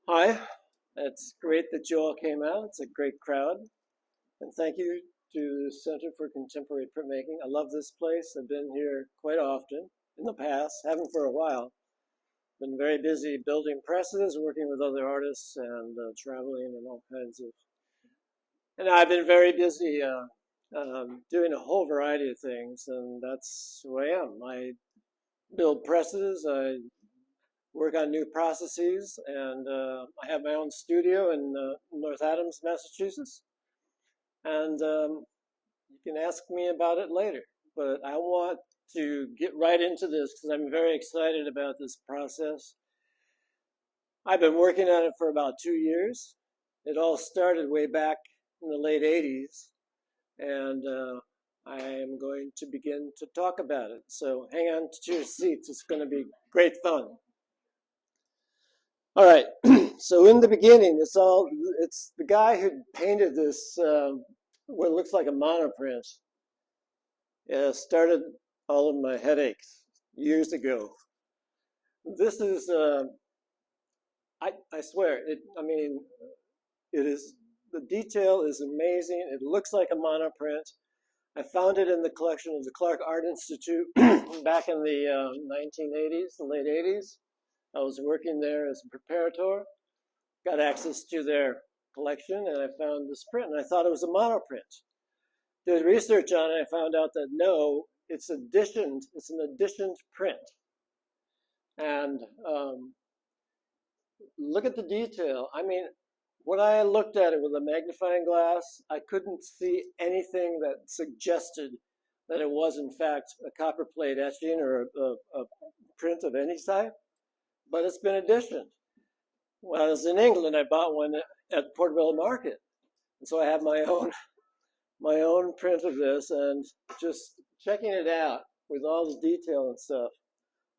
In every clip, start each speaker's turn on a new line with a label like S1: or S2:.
S1: Hi, it's great that you all came out. It's a great crowd. And thank you to the Center for Contemporary Printmaking. I love this place. I've been here quite often in the past, haven't for a while. Been very busy building presses, working with other artists, and traveling and all kinds of. And I've been very busy doing a whole variety of things, and that's who I am. I build presses, I work on new processes, and I have my own studio in North Adams, Massachusetts. And you can ask me about it later. But I want to get right into this because I'm very excited about this process. I've been working on it for about 2 years. It all started way back in the late 80s, and I am going to begin to talk about it. So hang on to your seats. It's going to be great fun. All right, so in the beginning, it's the guy who painted this, what looks like a monoprint, started all of my headaches years ago. This is, I swear, the detail is amazing. It looks like a monoprint. I found it in the collection of the Clark Art Institute back in the 1980s, the late 80s. I was working there as a preparator, got access to their collection, and I found this print, and I thought it was a monoprint. Did research on it, I found out that no, it's an editioned print. And look at the detail. I mean, when I looked at it with a magnifying glass, I couldn't see anything that suggested that it was in fact a copperplate etching or a print of any type. But it's been editioned. When I was in England, I bought one at Portobello Market. And so I have my own print of this, and just checking it out with all the detail and stuff.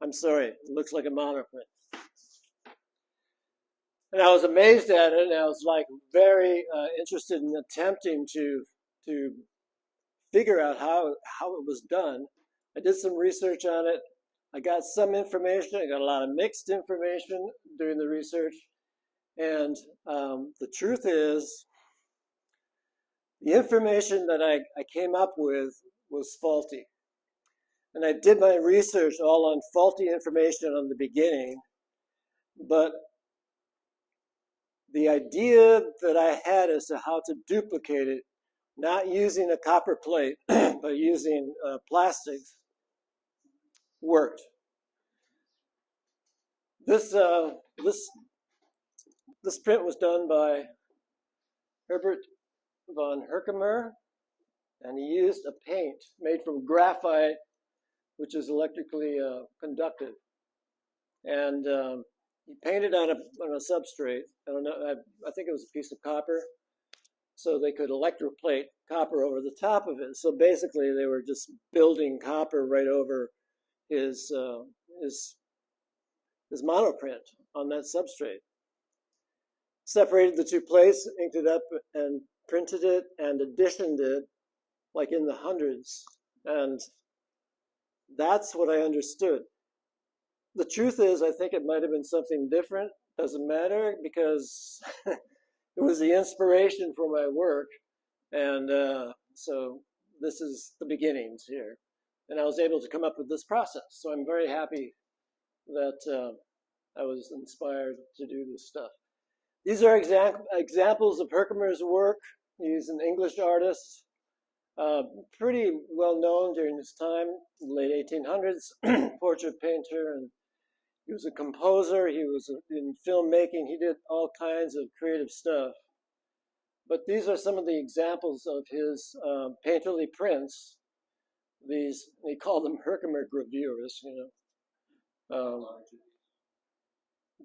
S1: I'm sorry, it looks like a monoprint. And I was amazed at it, and I was like very interested in attempting to figure out how it was done. I did some research on it. I got some information. I got a lot of mixed information doing the research. And the truth is, the information that I came up with was faulty. And I did my research all on faulty information on the beginning. But the idea that I had as to how to duplicate it, not using a copper plate, but using plastics, worked. This print was done by Herbert von Herkimer, and he used a paint made from graphite, which is electrically conductive. And he painted on a substrate. I don't know. I think it was a piece of copper, so they could electroplate copper over the top of it. So basically, they were just building copper right over his monoprint on that substrate. Separated the two plates, inked it up, and printed it and editioned it like in the hundreds. And that's what I understood. The truth is, I think it might have been something different. Doesn't matter, because it was the inspiration for my work. And so this is the beginnings here. And I was able to come up with this process. So I'm very happy that I was inspired to do this stuff. These are examples of Herkimer's work. He's an English artist, pretty well known during his time, late 1800s, portrait painter, and he was a composer. He was in filmmaking. He did all kinds of creative stuff. But these are some of the examples of his painterly prints. These, they call them Herkimer gravures, you know.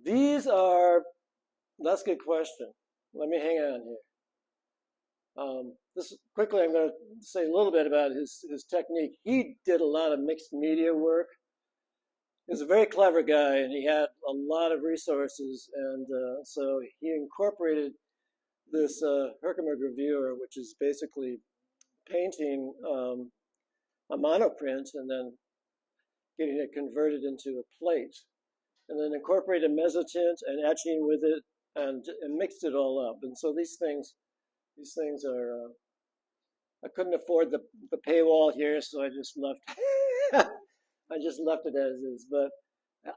S1: These are, that's a good question. Let me hang on here. Quickly, I'm going to say a little bit about his technique. He did a lot of mixed media work. He was a very clever guy, and he had a lot of resources, and so he incorporated this Herkimer gravure, which is basically painting a monoprint and then getting it converted into a plate, and then incorporated mezzotint and etching with it and mixed it all up. And so these things are. I couldn't afford the paywall here, so I just left. I just left it as is. But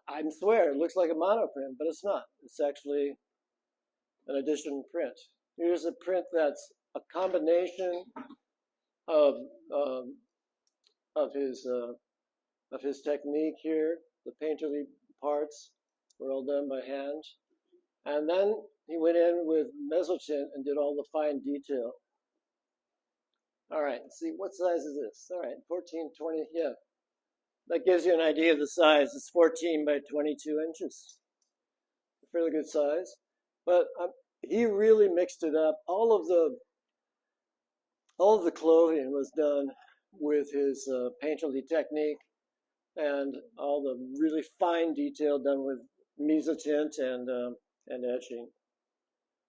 S1: I swear it looks like a monoprint, but it's not. It's actually an edition print. Here's a print that's a combination of his technique here. The painterly parts were all done by hand, and then he went in with mezzotint and did all the fine detail. All right, let's see, what size is this? All right, 14, 20, yeah. That gives you an idea of the size. It's 14 by 22 inches. A fairly good size. But he really mixed it up. All of the clothing was done with his painterly technique, and all the really fine detail done with mezzotint and etching.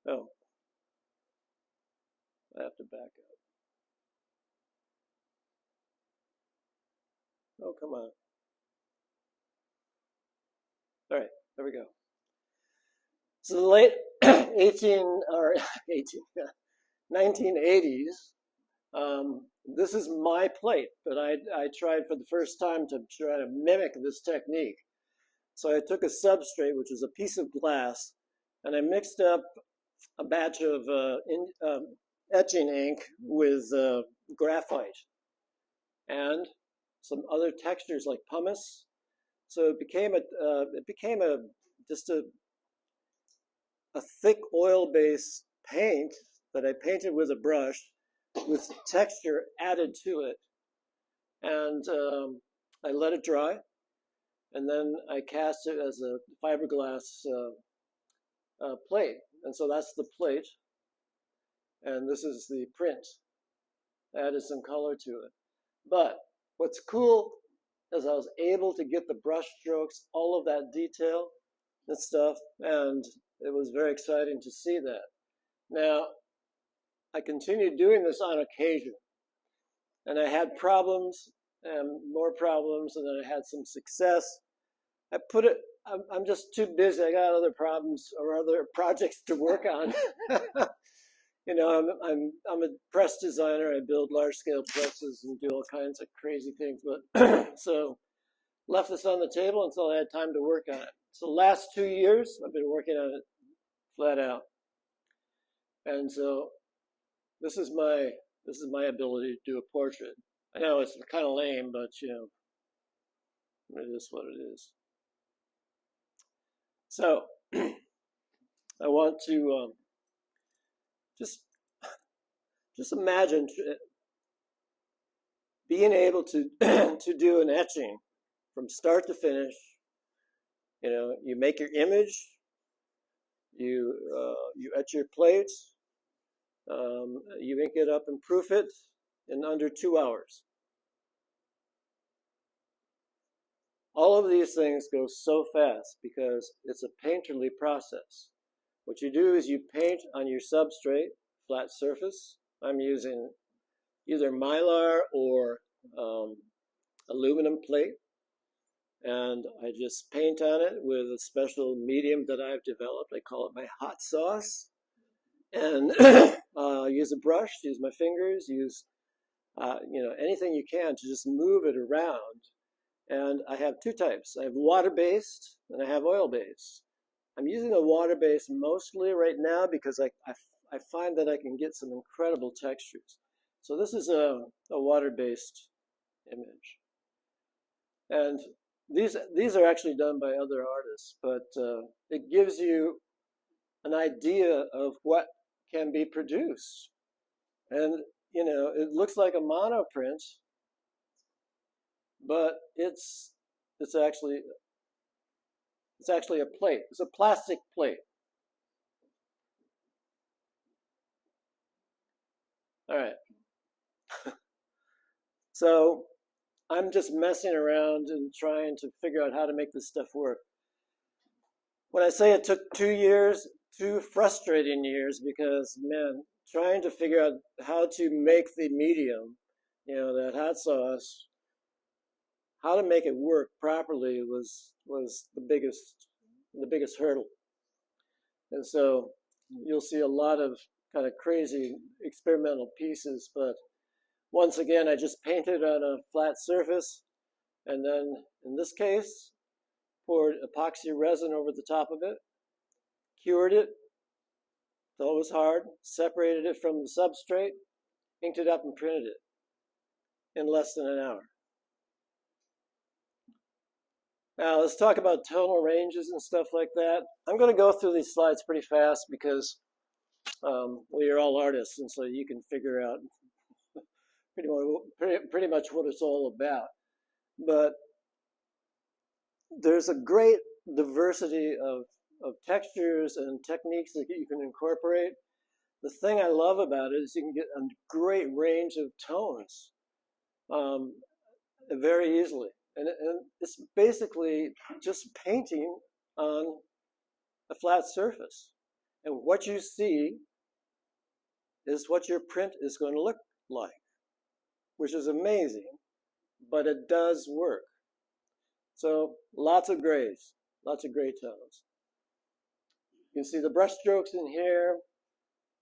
S1: Oh, I have to back up. Oh, come on. All right, there we go. So the late 1980s, this is my plate, but I tried for the first time to try to mimic this technique. So I took a substrate, which was a piece of glass, and I mixed up a batch of etching ink with graphite and some other textures like pumice. So it became just a thick oil-based paint that I painted with a brush with texture added to it. And I let it dry, and then I cast it as a fiberglass plate. And so that's the plate, and this is the print. I added some color to it. But what's cool is I was able to get the brush strokes, all of that detail and stuff, and it was very exciting to see that. Now, I continued doing this on occasion, and I had problems and more problems, and then I had some success. I'm just too busy. I got other problems or other projects to work on. You know, I'm a press designer. I build large-scale presses and do all kinds of crazy things. But so left this on the table until I had time to work on it. So the last 2 years, I've been working on it flat out. And so this is my ability to do a portrait. I know it's kind of lame, but you know, it is what it is. So I want to just imagine being able to to do an etching from start to finish. You know, you make your image, you etch your plates, you ink it up and proof it in under 2 hours. All of these things go so fast because it's a painterly process. What you do is you paint on your substrate, flat surface. I'm using either mylar or aluminum plate. And I just paint on it with a special medium that I've developed. I call it my hot sauce. And use a brush, use my fingers, use you know, anything you can to just move it around. And I have two types. I have water-based and I have oil-based. I'm using a water-based mostly right now because I find that I can get some incredible textures. So this is a water-based image. And these are actually done by other artists, but it gives you an idea of what can be produced. And, you know, it looks like a monoprint, but it's actually a plate. It's a plastic plate. All right. So I'm just messing around and trying to figure out how to make this stuff work. When I say it took 2 years, 2 frustrating years, because, man, trying to figure out how to make the medium, you know, that hot sauce, how to make it work properly was the biggest hurdle. And so you'll see a lot of kind of crazy experimental pieces, but once again, I just painted on a flat surface, and then in this case, poured epoxy resin over the top of it, cured it, though it was hard, separated it from the substrate, inked it up, and printed it in less than an hour. Now let's talk about tonal ranges and stuff like that. I'm going to go through these slides pretty fast because we are all artists, and so you can figure out pretty much what it's all about. But there's a great diversity of textures and techniques that you can incorporate. The thing I love about it is you can get a great range of tones very easily. And it's basically just painting on a flat surface. And what you see is what your print is going to look like, which is amazing, but it does work. So lots of grays, lots of gray tones. You can see the brush strokes in here.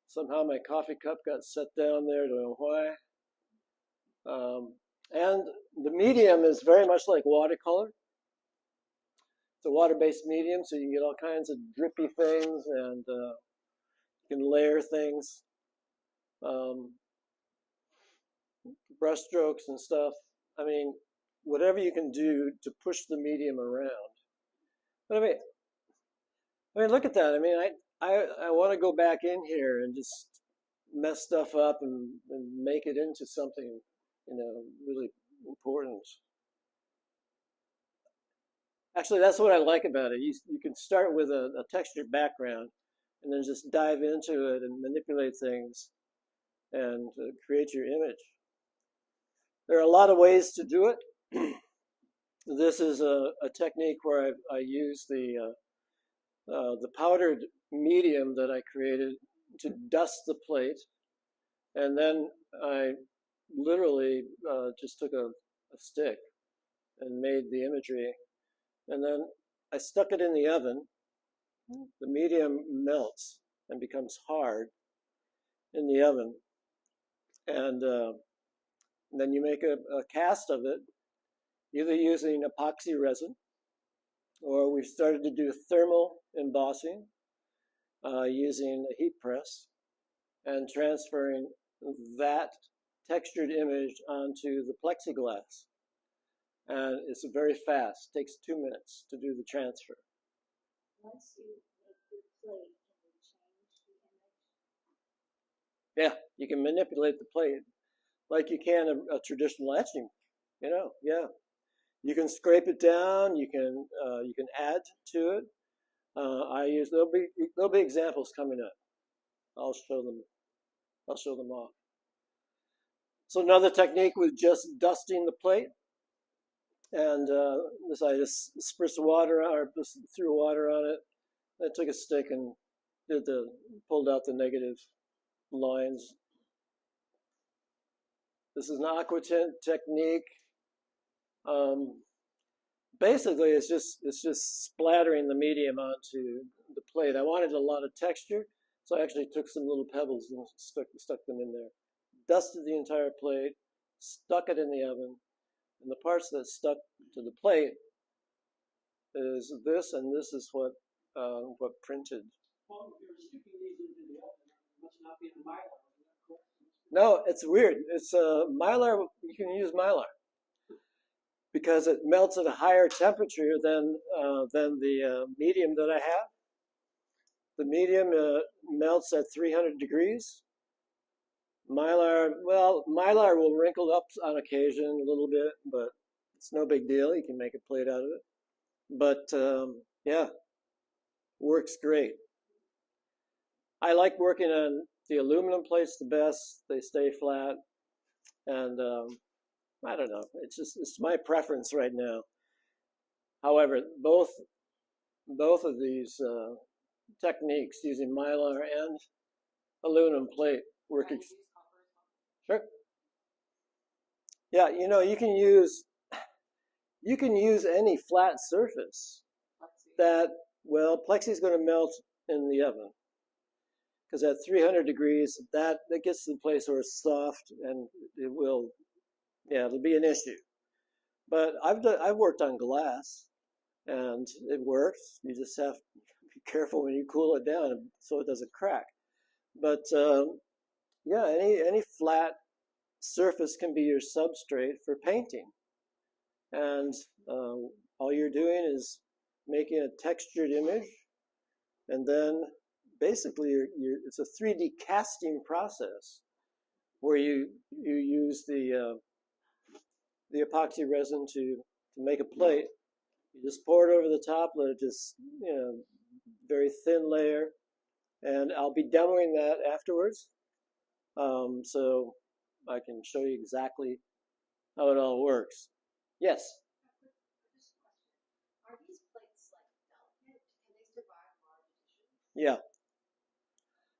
S1: Somehow my coffee cup got set down there, don't know why. And the medium is very much like watercolor. It's a water-based medium, so you can get all kinds of drippy things, and you can layer things. Brush strokes and stuff. I mean, whatever you can do to push the medium around. But I mean, look at that. I mean, I want to go back in here and just mess stuff up and make it into something, you know, really important. Actually, that's what I like about it. You can start with a textured background and then just dive into it and manipulate things and create your image. There are a lot of ways to do it. This is a technique where I use the powdered medium that I created to dust the plate, and then I literally just took a stick and made the imagery, and then I stuck it in the oven. The medium melts and becomes hard in the oven, and then you make a cast of it, either using epoxy resin, or we've started to do thermal embossing using a heat press and transferring that textured image onto the plexiglass. And it's very fast. It takes 2 minutes to do the transfer.
S2: Once you make your plate, can you change the image?
S1: Yeah, you can manipulate the plate like you can a traditional etching. You know, yeah. You can scrape it down. You can add to it. There'll be examples coming up. I'll show them off. So another technique was just dusting the plate, and this I just spritzed water or just threw water on it. I took a stick and pulled out the negative lines. This is an aqua tint technique. Basically, it's just splattering the medium onto the plate. I wanted a lot of texture, so I actually took some little pebbles and stuck them in there. Dusted the entire plate, stuck it in the oven, and the parts that stuck to the plate is this, and this is what printed.
S3: Well, if you're sticking these into the oven, it must not be the Mylar, is that correct?
S1: No, it's weird. It's Mylar. You can use Mylar because it melts at a higher temperature than the medium that I have. The medium melts at 300 degrees. Mylar will wrinkle up on occasion a little bit, but it's no big deal. You can make a plate out of it. But yeah, works great. I like working on the aluminum plates the best. They stay flat, and I don't know. It's my preference right now. However, both of these techniques using Mylar and aluminum plate work. Sure. Yeah, you know, you can use any flat surface that, well, plexi is going to melt in the oven. Because at 300 degrees, that gets to the place where it's soft, and it will, yeah, it'll be an issue. But I've worked on glass, and it works. You just have to be careful when you cool it down so it doesn't crack. But yeah, any flat surface can be your substrate for painting. And all you're doing is making a textured image, and then basically it's a 3D casting process where you use the epoxy resin to make a plate. You just pour it over the top, let it just, very thin layer, and I'll be demoing that afterwards, so I can show you exactly how it all works. Yes?
S2: Are these plates like delicate? Can they survive large editions?
S1: Yeah.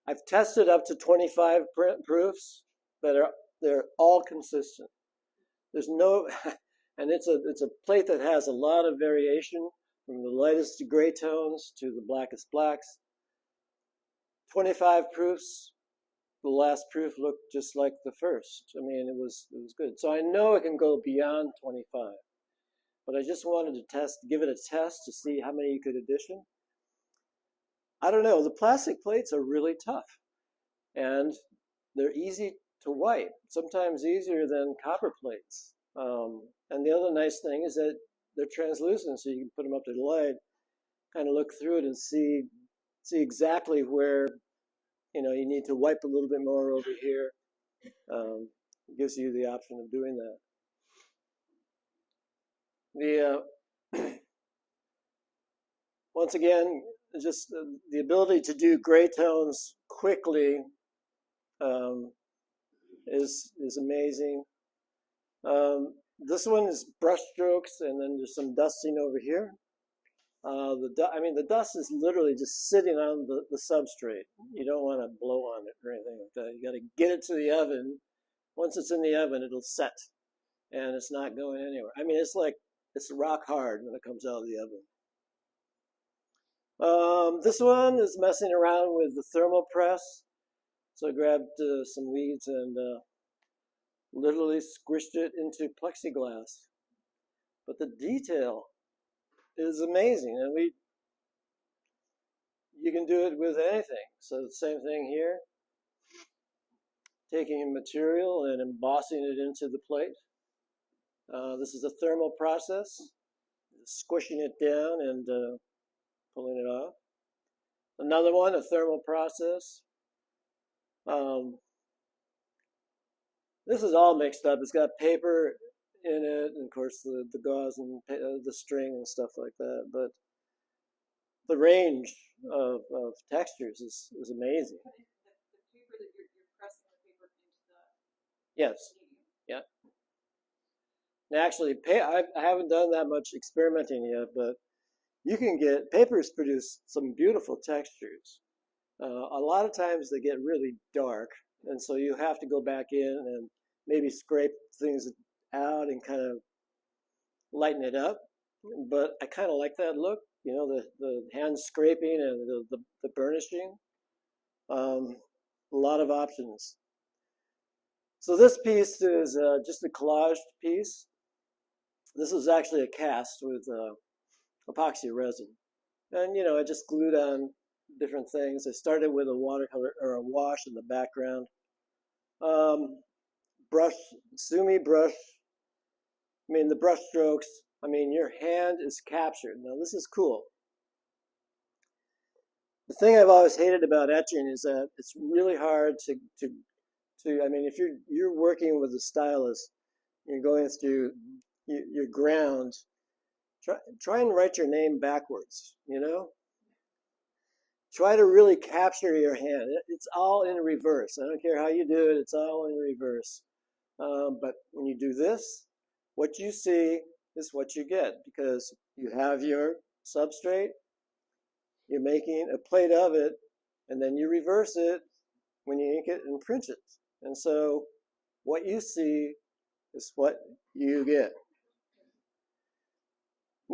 S1: I've tested up to 25 print proofs that they're all consistent. There's no, and it's a plate that has a lot of variation from the lightest gray tones to the blackest blacks. 25 proofs, the last proof looked just like the first. I mean, it was good. So I know it can go beyond 25, but I just wanted to give it a test to see how many you could edition. I don't know, the plastic plates are really tough, and they're easy to wipe, sometimes easier than copper plates. And the other nice thing is that they're translucent, so you can put them up to the light, kind of look through it and see exactly where you need to wipe a little bit more over here. It gives you the option of doing that. Once again, just the ability to do gray tones quickly is amazing. This one is brush strokes, and then there's some dusting over here. The dust is literally just sitting on the substrate. You don't want to blow on it or anything like that. You got to get it to the oven. Once it's in the oven, it'll set, and it's not going anywhere. I mean, it's rock hard when it comes out of the oven. This one is messing around with the thermal press. So I grabbed some weeds and literally squished it into plexiglass. But the detail is amazing, and you can do it with anything. So the same thing here, taking a material and embossing it into the plate. This is a thermal process, squishing it down and pulling it off. Another one, a thermal process. This is all mixed up. It's got paper in it, and of course the gauze and the string and stuff like that. But the range of textures is amazing.
S4: The paper that you're pressing the paper into the
S1: Yes. Yeah. Now, actually, I haven't done that much experimenting yet, but you can get papers produce some beautiful textures. A lot of times they get really dark, and so you have to go back in and maybe scrape things out and kind of lighten it up. But I kind of like that look, the hand scraping and the burnishing. A lot of options. So this piece is just a collaged piece. This is actually a cast with epoxy resin. And, I just glued on different things. I started with a watercolor or a wash in the background. Sumi brush. The brush strokes. Your hand is captured. Now, this is cool. The thing I've always hated about etching is that it's really hard to if you're working with a stylus, you're going through your ground, try and write your name backwards, Try to really capture your hand. It's all in reverse. I don't care how you do it, it's all in reverse. But when you do this, what you see is what you get, because you have your substrate, you're making a plate of it, and then you reverse it when you ink it and print it. And so what you see is what you get.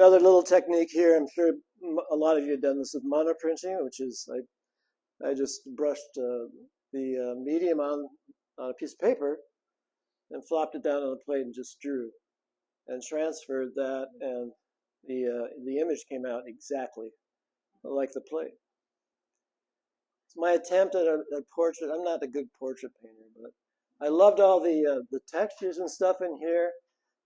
S1: Another little technique here, I'm sure a lot of you have done this with monoprinting, which is I just brushed the medium on a piece of paper and flopped it down on the plate and just drew and transferred that, and the image came out exactly like the plate. It's my attempt at a portrait. I'm not a good portrait painter, but I loved all the textures and stuff in here.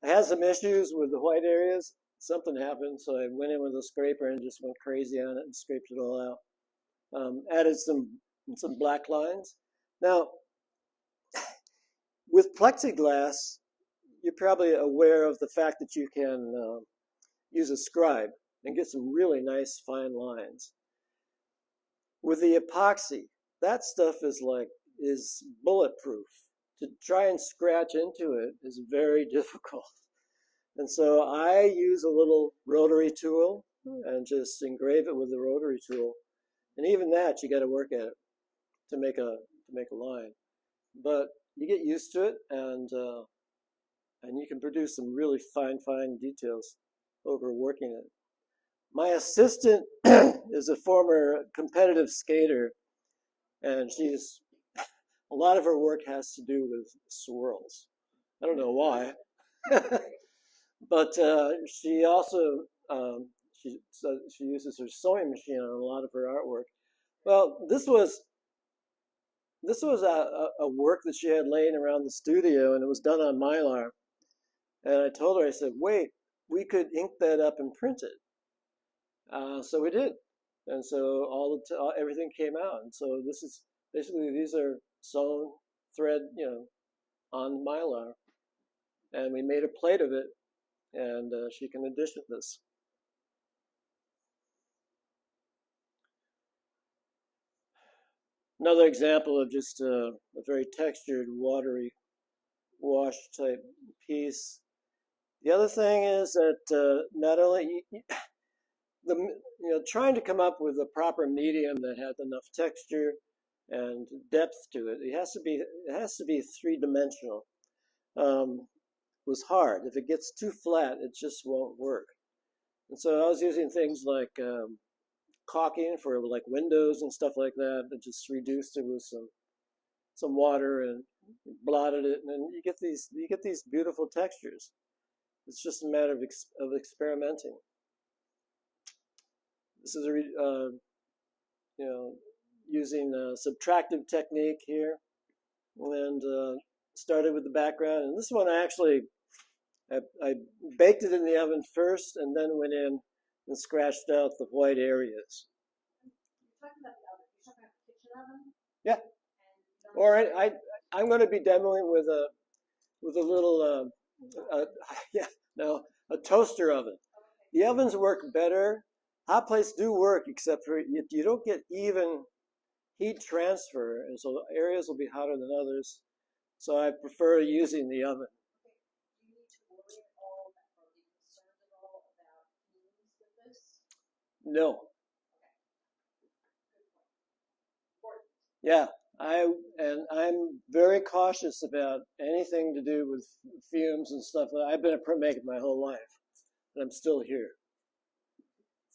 S1: I had some issues with the white areas. Something happened, so I went in with a scraper and just went crazy on it and scraped it all out. Added some black lines. Now, with plexiglass, you're probably aware of the fact that you can use a scribe and get some really nice fine lines. With the epoxy, that stuff is bulletproof. To try and scratch into it is very difficult. And so I use a little rotary tool and just engrave it with the rotary tool. And even that, you got to work at it to make a line. But you get used to it, and you can produce some really fine details over working it. My assistant is a former competitive skater, and a lot of her work has to do with swirls. I don't know why. But she also she uses her sewing machine on a lot of her artwork. Well, this was a work that she had laying around the studio, and it was done on Mylar. And I told her, I said, wait, we could ink that up and print it. So we did, and so everything came out. And so this is basically, these are sewn thread, on Mylar, and we made a plate of it. And she can edition this. Another example of just a very textured, watery wash type piece. The other thing is that not only trying to come up with a proper medium that had enough texture and depth to it. It has to be three-dimensional. Was hard. If it gets too flat, it just won't work. And so I was using things like caulking for like windows and stuff like that. I just reduced it with some water and blotted it, and then you get these beautiful textures. It's just a matter of experimenting. This is using a subtractive technique here, and started with the background. And this one I baked it in the oven first, and then went in and scratched out the white areas.
S2: You're talking about the oven. You're talking about the kitchen oven?
S1: Yeah. Or I'm going to be demoing with a little a toaster oven. The ovens work better. Hot plates do work, except for you don't get even heat transfer, and so areas will be hotter than others. So I prefer using the oven.
S2: Do you need to worry at all or be concerned at all about fumes with this?
S1: No.
S2: Okay. Good point.
S1: Yeah, I'm very cautious about anything to do with fumes and stuff. I've been a printmaker my whole life, and I'm still here.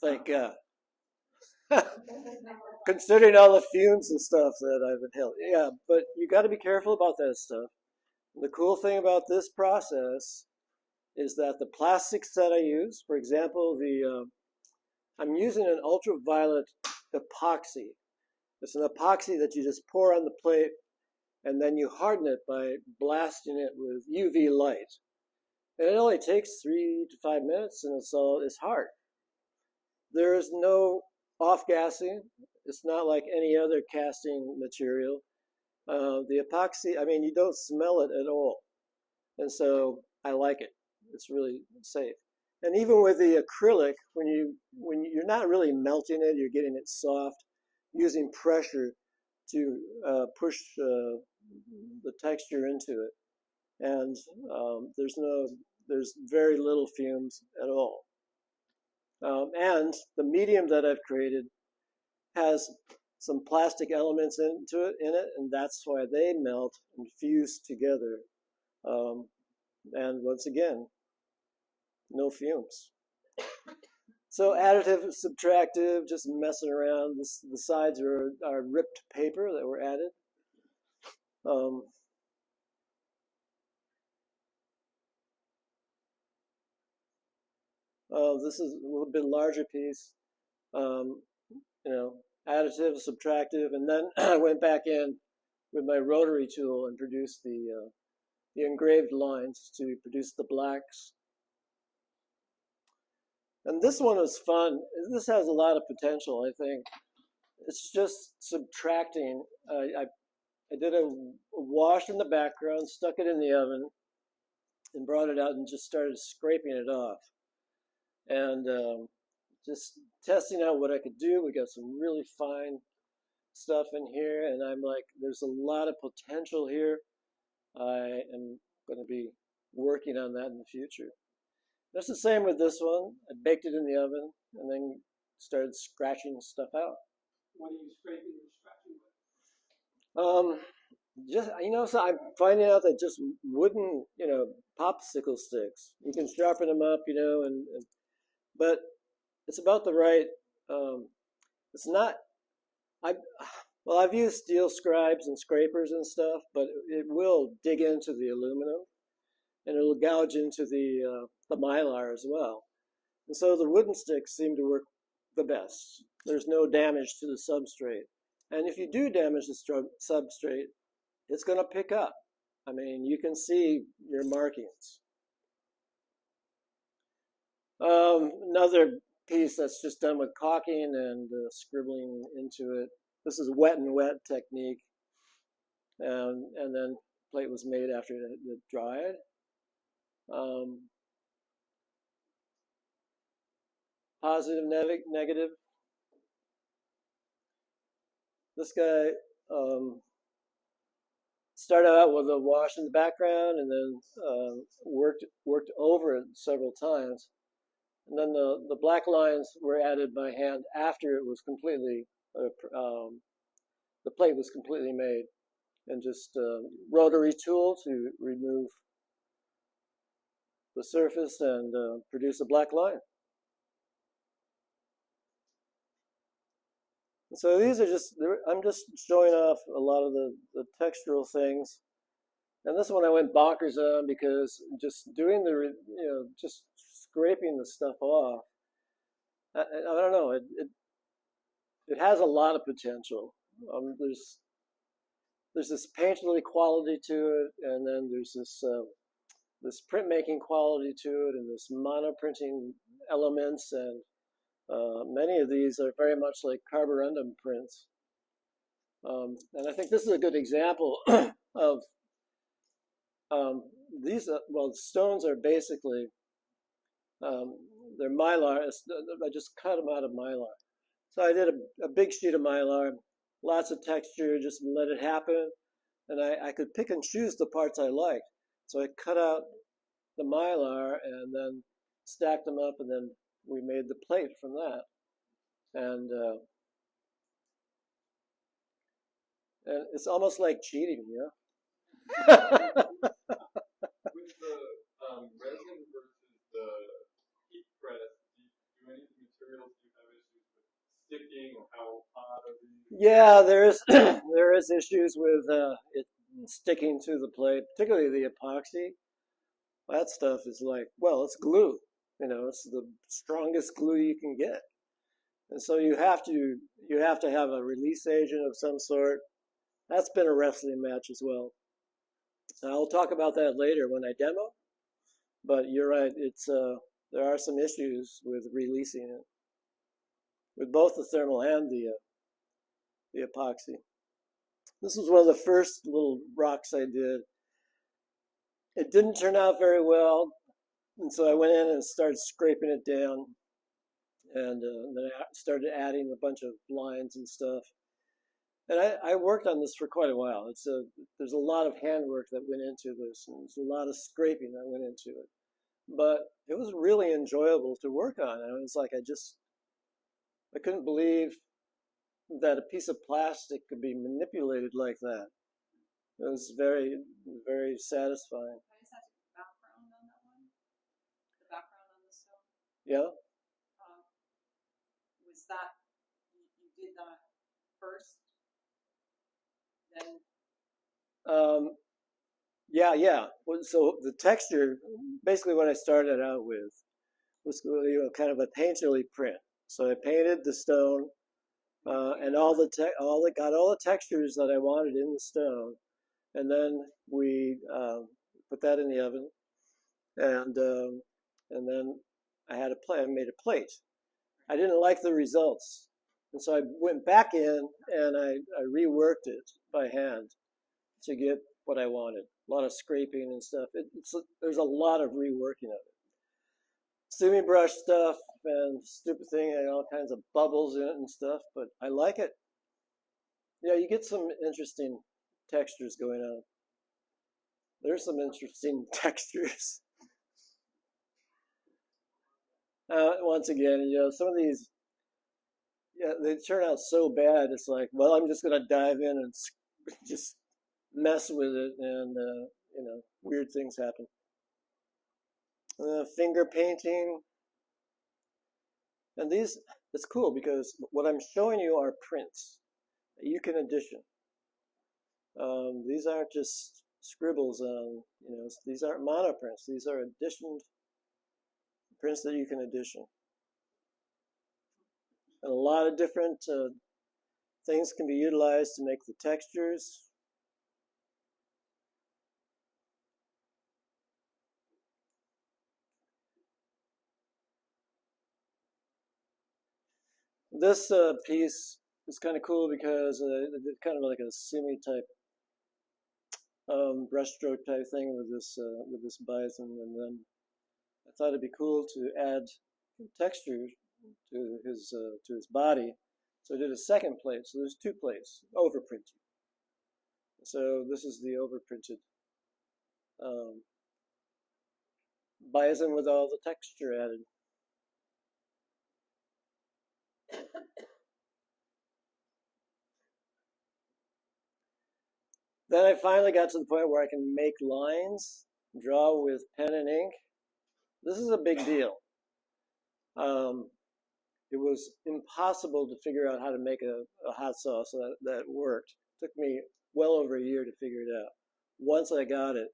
S1: Thank God. Considering all the fumes and stuff that I've inhaled. Yeah, but you got to be careful about that stuff. The cool thing about this process is that the plastics that I use, for example, I'm using an ultraviolet epoxy. It's an epoxy that you just pour on the plate, and then you harden it by blasting it with UV light. And it only takes 3 to 5 minutes, and it's hard. There is no off-gassing. It's not like any other casting material. The epoxy, I mean, you don't smell it at all. And so I like it. It's really safe. And even with the acrylic, when you're not really melting it, you're getting it soft, using pressure to push the texture into it. And there's very little fumes at all. And the medium that I've created has some plastic elements in it, and that's why they melt and fuse together. And once again, no fumes. So additive, subtractive, just messing around. The sides are ripped paper that were added. This is a little bit larger piece. You know, additive, subtractive, and then I went back in with my rotary tool and produced the engraved lines to produce the blacks. And this one was fun. This has a lot of potential, I think. It's just subtracting. I did a wash in the background, stuck it in the oven, and brought it out and just started scraping it off. And just testing out what I could do. We got some really fine stuff in here, and I'm like, there's a lot of potential here. I am going to be working on that in the future. That's the same with this one. I baked it in the oven and then started scratching stuff out.
S3: What are you scraping or scratching with?
S1: Just, you know, so I'm finding out that just wooden, you know, popsicle sticks, you can sharpen them up, you know, but it's about the right. It's not. I've used steel scribes and scrapers and stuff, but it will dig into the aluminum, and it'll gouge into the mylar as well. And so the wooden sticks seem to work the best. There's no damage to the substrate. And if you do damage the substrate, it's going to pick up. I mean, you can see your markings. Another piece that's just done with caulking and scribbling into it. This is wet and wet technique. And then plate was made after it dried. Positive, negative. This guy started out with a wash in the background and then worked over it several times. And then the black lines were added by hand after it was completely, the plate was completely made. And just rotary tool to remove the surface and produce a black line. So these are just, I'm just showing off a lot of the textural things. And this one I went bonkers on because just doing just scraping the stuff off, I don't know, it has a lot of potential. There's this painterly quality to it, and then there's this printmaking quality to it, and this monoprinting elements, and many of these are very much like carborundum prints. And I think this is a good example of these. Well, stones are basically, they're mylar. I just cut them out of mylar. So I did a big sheet of mylar, lots of texture, just let it happen. And I could pick and choose the parts I liked. So I cut out the mylar and then stacked them up, and then we made the plate from that. And it's almost like cheating, you know?
S5: With the resin versus the heat press, do any of the materials you have issues with sticking, or how hot are these?
S1: Yeah, there is issues with it sticking to the plate, particularly the epoxy. That stuff is like, well, it's glue. You know, it's the strongest glue you can get. And so you have to have a release agent of some sort. That's been a wrestling match as well. And I'll talk about that later when I demo. But you're right, there are some issues with releasing it, with both the thermal and the epoxy. This was one of the first little rocks I did. It didn't turn out very well, and so I went in and started scraping it down, and then I started adding a bunch of lines and stuff. And I worked on this for quite a while. There's a lot of handwork that went into this, and there's a lot of scraping that went into it. But it was really enjoyable to work on. And it was like I couldn't believe that a piece of plastic could be manipulated like that. It was very, very satisfying.
S4: Can I just ask the background on that one? The background on the stone?
S1: Yeah.
S4: that, you did that first, then?
S1: Yeah. So the texture, basically what I started out with was kind of a painterly print. So I painted the stone and got all the textures that I wanted in the stone, and then we put that in the oven, and then I made a plate. I didn't like the results, and so I went back in and I reworked it by hand to get what I wanted. A lot of scraping and stuff. There's a lot of reworking of it. Sumi brush stuff and stupid thing and all kinds of bubbles in it and stuff, but I like it. Yeah, you get some interesting textures going on. There's some interesting textures. Once again, some of these, they turn out so bad. It's like, well, I'm just going to dive in and just mess with it, and weird things happen. Finger painting, and these, it's cool because what I'm showing you are prints that you can edition. These aren't just scribbles on, these aren't monoprints. These are editioned prints that you can edition. And a lot of different things can be utilized to make the textures. This piece is kind of cool because it's kind of like a semi type brushstroke type thing with this bison, and then I thought it'd be cool to add texture to his body, so I did a second plate. So there's two plates, overprinted. So this is the overprinted bison with all the texture added. Then I finally got to the point where I can make lines, draw with pen and ink. This is a big deal. It was impossible to figure out how to make a hot sauce that worked. It took me well over a year to figure it out. Once I got it,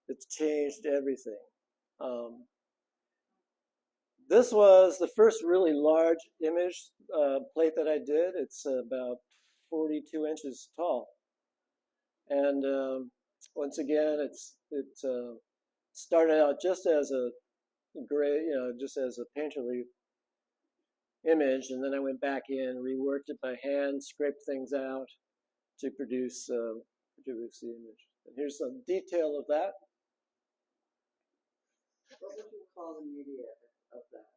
S1: it's changed everything. This was the first really large image plate that I did. It's about 42 inches tall. And once again, it started out just as a gray, just as a painterly image, and then I went back in, reworked it by hand, scraped things out to produce the image. And here's some detail of that.
S6: What would you call the media of that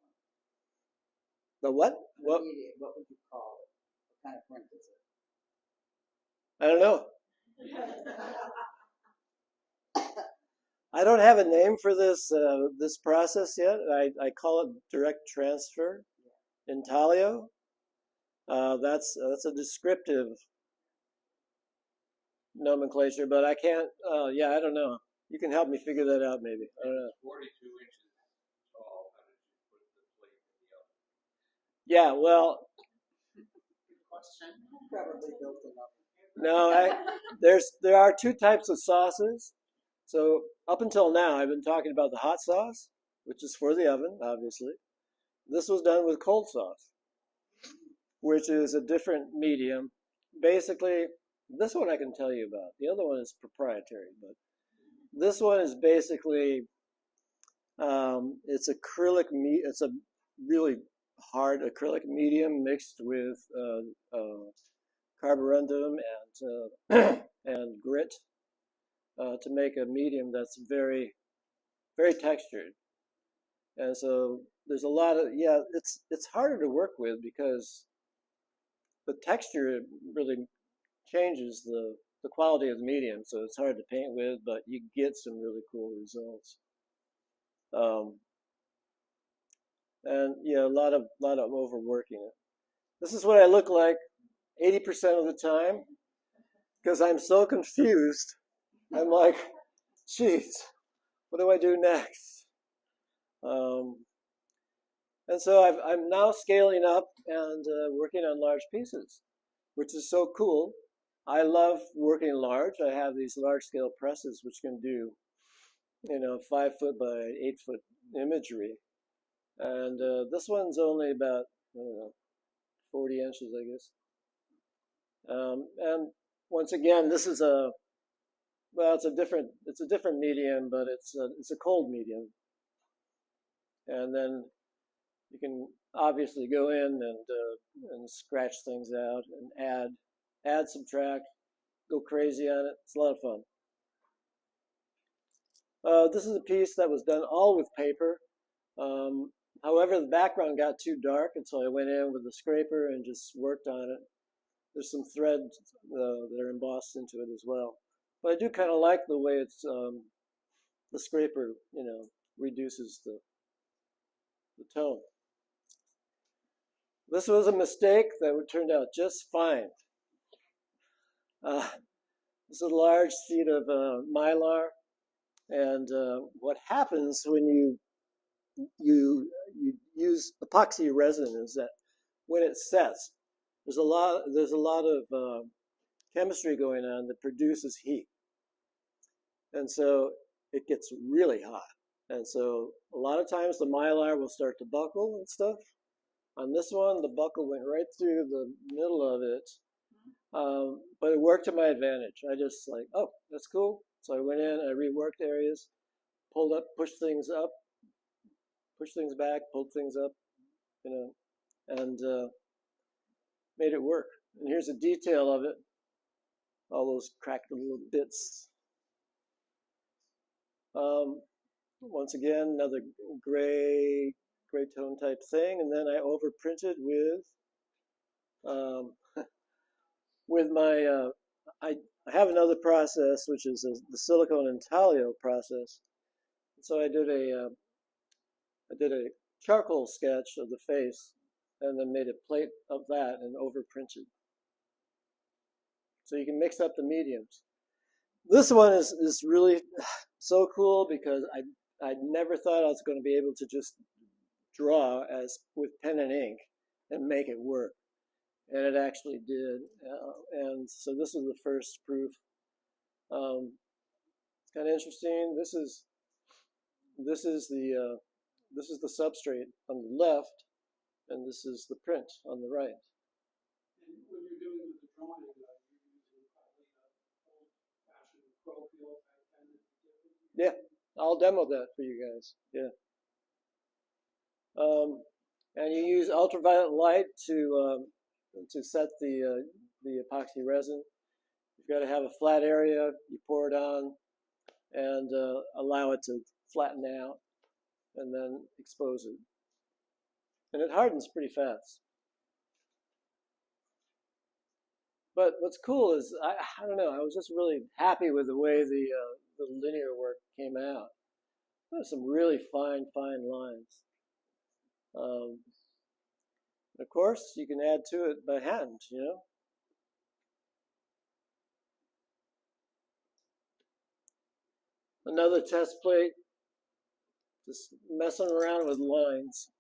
S6: one?
S1: The what?
S6: What would you call it? What kind of print is it?
S1: I don't know. I don't have a name for this this process yet. I call it direct transfer. Intaglio. That's a descriptive nomenclature, but I can't. Yeah, I don't know. You can help me figure that out, maybe. I don't know.
S5: 42 inches tall. How did you put the plate in the oven?
S1: Yeah, well.
S6: Question. Probably built enough.
S1: No, there are two types of sauces. So up until now, I've been talking about the hot sauce, which is for the oven, obviously. This was done with cold sauce, which is a different medium. Basically, this one I can tell you about. The other one is proprietary, but this one is basically it's acrylic meat. It's a really hard acrylic medium mixed with carborundum and grit to make a medium that's very, very textured. And so there's a lot of, it's harder to work with because the texture really changes the quality of the medium. So it's hard to paint with, but you get some really cool results. And yeah, a lot of overworking it. This is what I look like 80% of the time because I'm so confused. I'm like, geez, what do I do next? And so I'm now scaling up and working on large pieces, which is so cool. I love working large. I have these large scale presses which can do, 5 foot by 8 foot imagery. And this one's only about, I don't know, 40 inches, I guess. And once again, this is it's a different medium, but it's a cold medium. And then you can obviously go in and scratch things out and add, subtract, go crazy on it. It's a lot of fun. This is a piece that was done all with paper. However, the background got too dark, and so I went in with the scraper and just worked on it. There's some threads that are embossed into it as well. But I do kind of like the way it's the scraper, reduces the tone. This was a mistake that turned out just fine. This is a large sheet of mylar, and what happens when you use epoxy resin is that when it sets, there's a lot of chemistry going on that produces heat, and so it gets really hot. And so a lot of times the mylar will start to buckle and stuff. On this one, the buckle went right through the middle of it, but it worked to my advantage. I just like, oh, that's cool. So I went in, I reworked areas, pulled up, pushed things up, pushed things back, pulled things up, and made it work. And here's a detail of it, all those cracked little bits. Once again, another gray tone type thing, and then I overprinted with my I have another process which is the silicone intaglio process. So I did a charcoal sketch of the face, and then made a plate of that and overprinted. So you can mix up the mediums. This one is really so cool because I never thought I was going to be able to just draw with pen and ink and make it work, and it actually did. And so this is the first proof. It's kind of interesting. This is the substrate on the left, and this is the print on the right.
S3: And when you're doing the drawing, you're using probably an old-fashioned Pro-Field type pen.
S1: Yeah, I'll demo that for you guys. Yeah. And you use ultraviolet light to set the epoxy resin. You've got to have a flat area. You pour it on and allow it to flatten out, and then expose it. And it hardens pretty fast. But what's cool is, I don't know, I was just really happy with the way the linear work came out. There's some really fine lines. Of course, you can add to it by hand, Another test plate, just messing around with lines.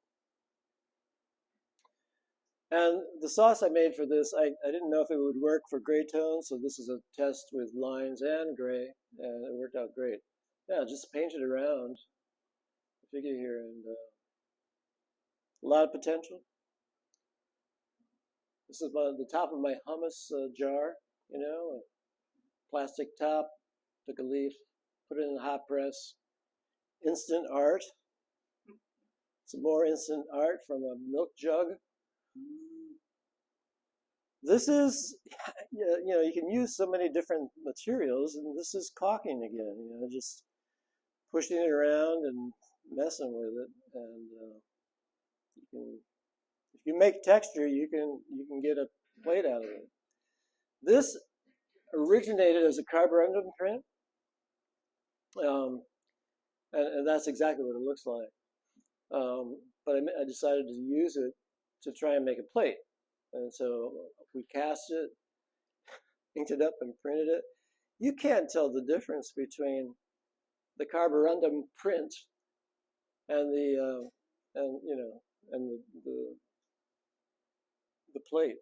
S1: And the sauce I made for this, I didn't know if it would work for gray tones, so this is a test with lines and gray, and it worked out great. Yeah, just paint it around the figure here, and a lot of potential. This is the top of my hummus jar, a plastic top, took a leaf, put it in the hot press. Instant art. Some more instant art from a milk jug. This is, you can use so many different materials, and this is caulking again, just pushing it around and messing with it. And if you make texture, you can get a plate out of it. This originated as a carborundum print, and that's exactly what it looks like. But I decided to use it to try and make a plate. And so we cast it, inked it up, and printed it. You can't tell the difference between the carborundum print and and the plate.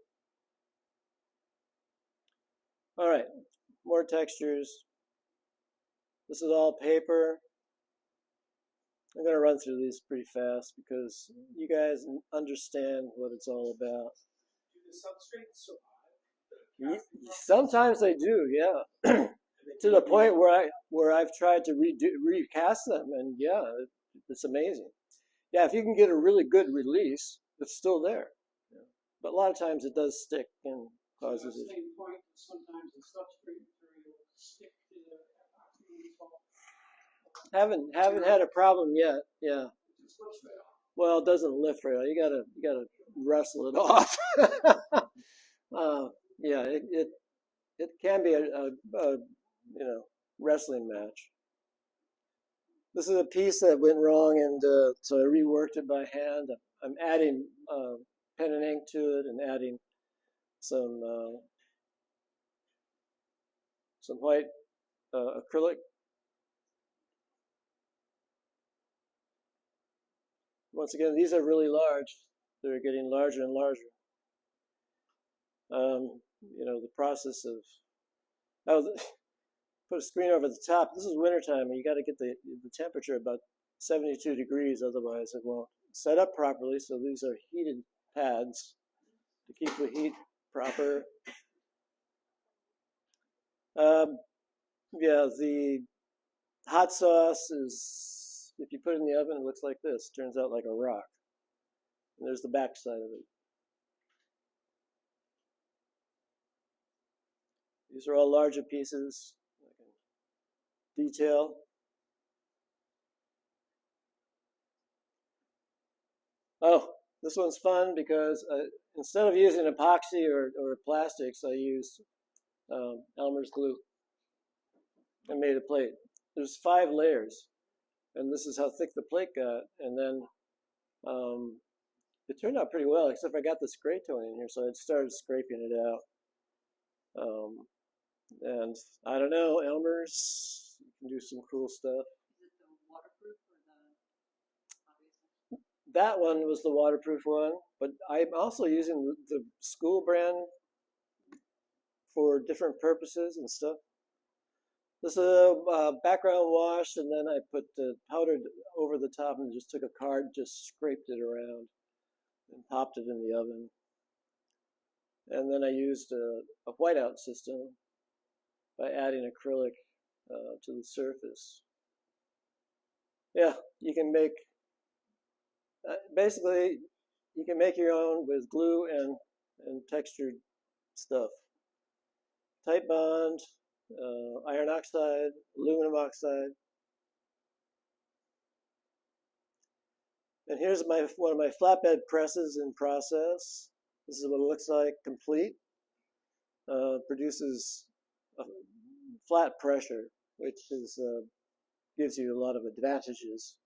S1: All right, more textures. This is all paper. I'm going to run through these pretty fast because you guys understand what it's all about.
S3: Do the substrates survive?
S1: Sometimes they do, yeah. To the point where I've tried to recast them, and yeah, it's amazing. Yeah, if you can get a really good release, it's still there. Yeah. But a lot of times it does stick and causes it.
S3: Same point, sometimes the substrate material stick to the epoxy salt.
S1: Haven't had a problem yet. Yeah.
S3: It slips right off.
S1: Well, it doesn't lift right. You gotta wrestle it off. Yeah, it can be a wrestling match. This is a piece that went wrong, and so I reworked it by hand. I'm adding pen and ink to it, and adding some white acrylic. Once again, these are really large. They're getting larger and larger. The process of put a screen over the top. This is wintertime, and you got to get the temperature about 72 degrees, otherwise it won't set up properly. So these are heated pads to keep the heat proper. Yeah, the hot sauce is, if you put it in the oven, it looks like this. It turns out like a rock. And there's the back side of it. These are all larger pieces. Detail. Oh, this one's fun because instead of using epoxy or plastics, I used Elmer's glue and made a plate. There's 5 layers, and this is how thick the plate got. And then it turned out pretty well, except I got the spray toner in here, so I started scraping it out. And I don't know, Elmer's, you can do some cool stuff.
S4: Is it the waterproof or the obvious?
S1: That one was the waterproof one, but I'm also using the school brand for different purposes and stuff. This is a background wash, and then I put the powder over the top and just took a card, just scraped it around and popped it in the oven. And then I used a whiteout system by adding acrylic to the surface. Yeah, you can make, basically, you can make your own with glue and textured stuff. Tight bond, iron oxide, aluminum oxide. And here's one of my flatbed presses in process. This is what it looks like complete. Produces a flat pressure, which gives you a lot of advantages.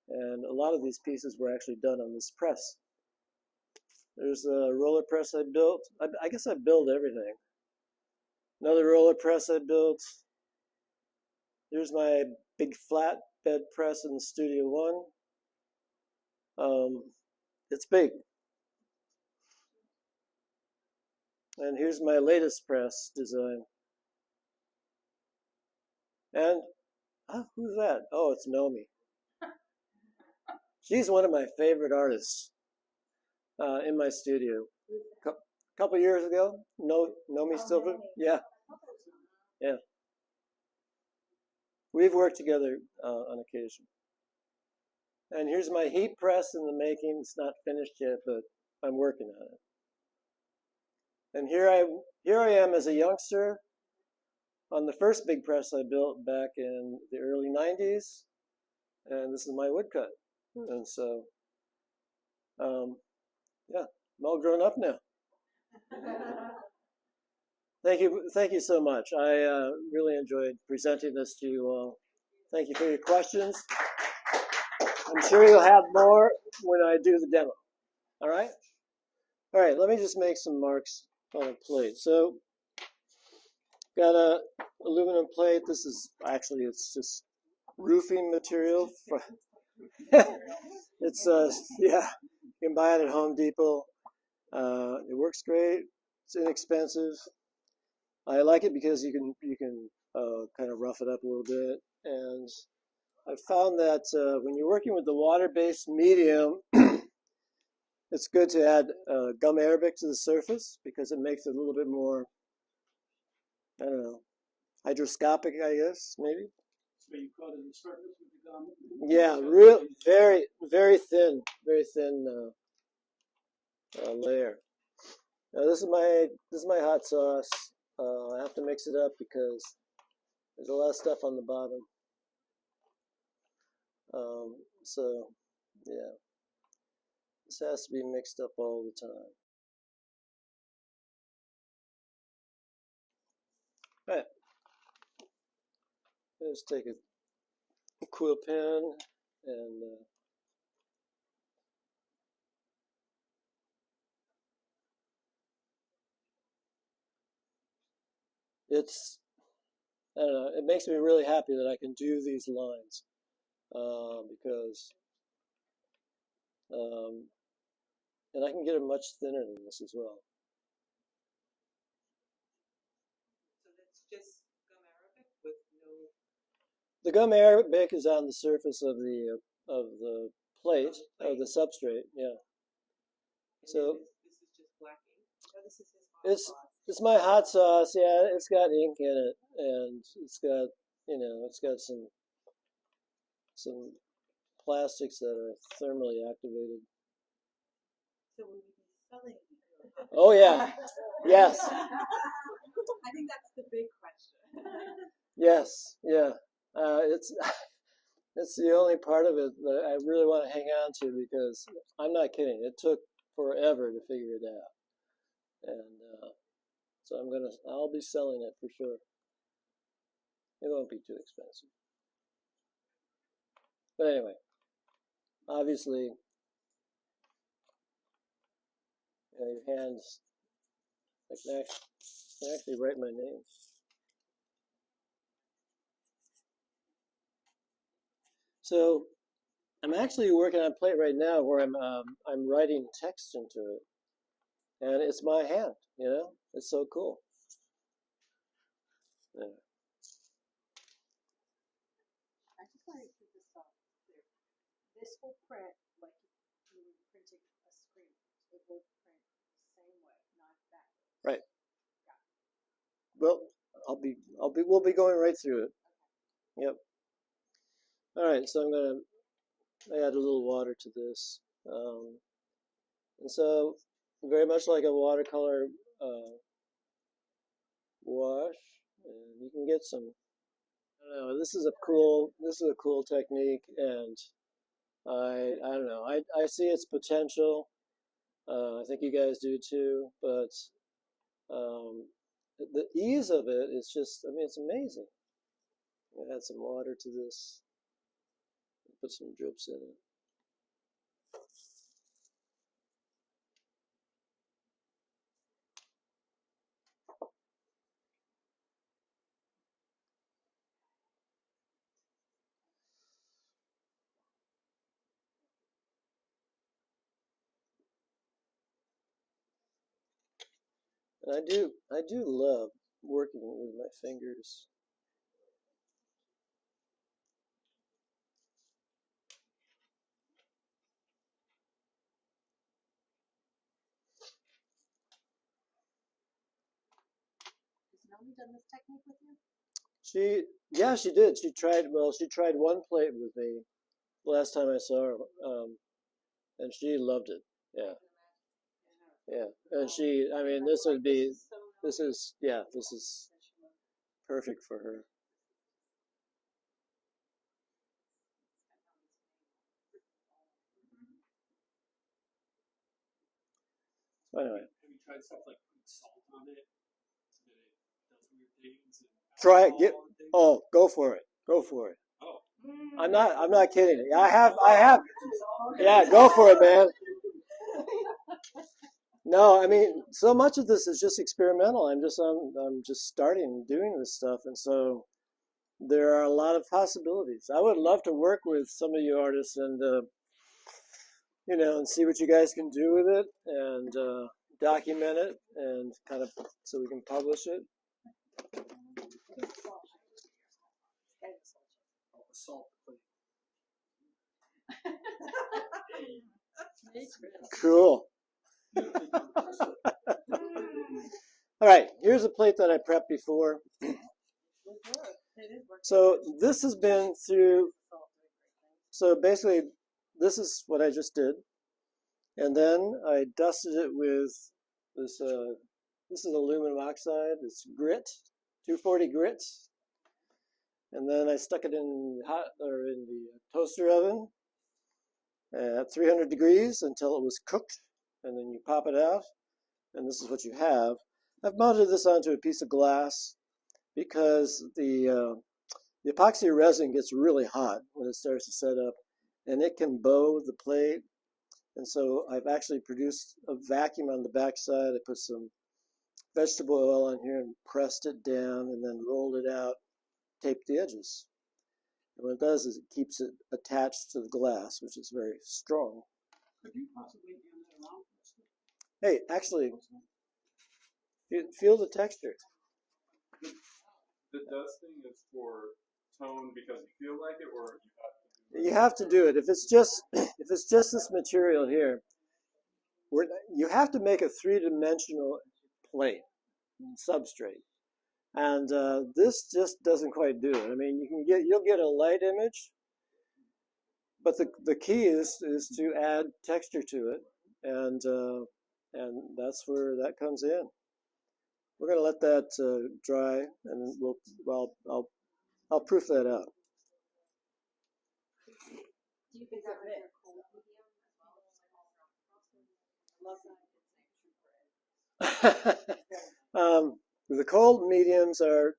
S1: And a lot of these pieces were actually done on this press. There's a roller press I built. I guess I build everything. Another roller press I built. Here's my big flat bed press in Studio One. It's big. And here's my latest press design. And who's that? Oh, it's Nomi. She's one of my favorite artists in my studio. A couple years ago, Nomi Silver. Yeah. Yeah. We've worked together on occasion. And here's my heat press in the making. It's not finished yet, but I'm working on it. And here I am as a youngster on the first big press I built back in the early 90s. And this is my woodcut. And so, yeah, I'm all grown up now. Thank you so much. I really enjoyed presenting this to you all. Thank you for your questions. I'm sure you'll have more when I do the demo. All right? All right, let me just make some marks on a plate. So, got a aluminum plate. This is actually, it's just roofing material. It's, yeah, You can buy it at Home Depot. It works great. It's inexpensive. I like it because you can kind of rough it up a little bit. And I found that when you're working with the water-based medium, it's good to add gum arabic to the surface because it makes it a little bit more, I don't know, hydroscopic, I guess, maybe.
S3: So you coat the surface with the gum?
S1: Yeah, very thin layer. Now this is my hot sauce. I have to mix it up because there's a lot of stuff on the bottom. So yeah, this has to be mixed up all the time. All right, let's take a quill pen and I don't know, it makes me really happy that I can do these lines because and I can get it much thinner than this as well.
S4: So that's just gum arabic with no.
S1: The gum arabic is on the surface of the plate of the substrate. Yeah. So
S4: This is just black ink.
S2: Oh, this is his hot sauce.
S1: it's my hot sauce. Yeah, it's got ink in it, and it's got some plastics that are thermally activated.
S2: So will you be selling it?
S1: Oh yeah, yes,
S2: I think that's the big question.
S1: yes, yeah. It's the only part of it that I really want to hang on to because I'm not kidding. It took forever to figure it out, and so I'll be selling it for sure. It won't be too expensive. But anyway, obviously, your hands, I can actually write my name. So I'm actually working on a plate right now where I'm writing text into it, and it's my hand. It's so cool. Yeah.
S2: I just want to keep this up clear. This will print like you were printing a screen. It will print the same way, not backwards.
S1: Right. Well, we'll be going right through it. Yep. All right, so I'm gonna add a little water to this, and so very much like a watercolor wash, and you can get some. I don't know. This is a cool technique, and I don't know. I see its potential. I think you guys do too, but the ease of it is just, I mean, it's amazing. Add some water to this. Put some drips in it. And I do love working with my fingers.
S2: Has Melanie done this technique with you?
S1: She did. She tried one plate with me last time I saw her, and she loved it. Yeah, yeah. And I mean, this is perfect for her. So anyway,
S3: Have you tried stuff like putting salt on it so that it does weird things? And
S1: try it.
S3: alcohol and things?
S1: Go for it. Go for it.
S3: Oh.
S1: I'm not kidding. I have. Yeah, go for it, man. No, I mean, so much of this is just experimental. I'm just starting doing this stuff, and so there are a lot of possibilities. I would love to work with some of you artists and you know, and see what you guys can do with it, and document it, and kind of so we can publish it.
S3: Salt,
S1: Cool. All right, here's a plate that I prepped before. So this has been through, so basically this is what I just did. And then I dusted it with this, this is aluminum oxide, it's grit, 240 grit. And then I stuck it in the toaster oven at 300 degrees until it was cooked. And then you pop it out, and this is what you have. I've mounted this onto a piece of glass because the epoxy resin gets really hot when it starts to set up, and it can bow the plate. And so I've actually produced a vacuum on the back side. I put some vegetable oil on here and pressed it down and then rolled it out, taped the edges. And what it does is it keeps it attached to the glass, which is very strong.
S3: Could you possibly hand that around?
S1: Hey, actually, feel the texture.
S5: The dusting is for tone because you feel like it, or
S1: You have to do it. If it's just this material here, you have to make a three-dimensional plate substrate, and this just doesn't quite do it. I mean, you'll get a light image, but the key is to add texture to it, and that's where that comes in. We're going to let that dry, and I'll proof that out.
S2: Do you think that would be a cold medium as well?
S1: The cold mediums are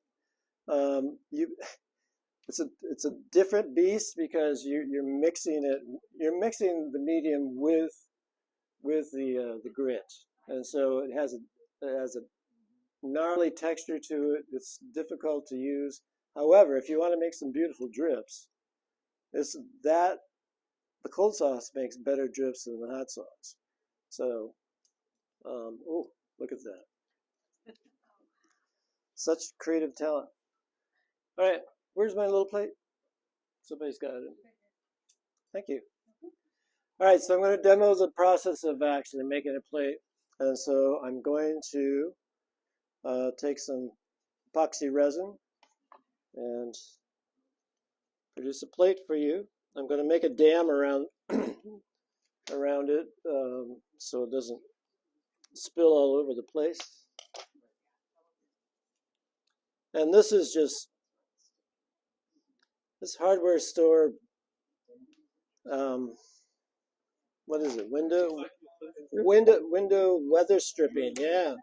S1: it's a different beast because you're mixing the medium with the grit, and so it has a gnarly texture to it. It's difficult to use. However, if you want to make some beautiful drips, the cold sauce makes better drips than the hot sauce. So, oh, look at that. Such creative talent. All right, where's my little plate? Somebody's got it. Thank you. All right, so I'm going to demo the process of actually making a plate. And so I'm going to take some epoxy resin and produce a plate for you. I'm going to make a dam around around it so it doesn't spill all over the place. And this is just this hardware store. What is it? Window weather stripping. Yeah,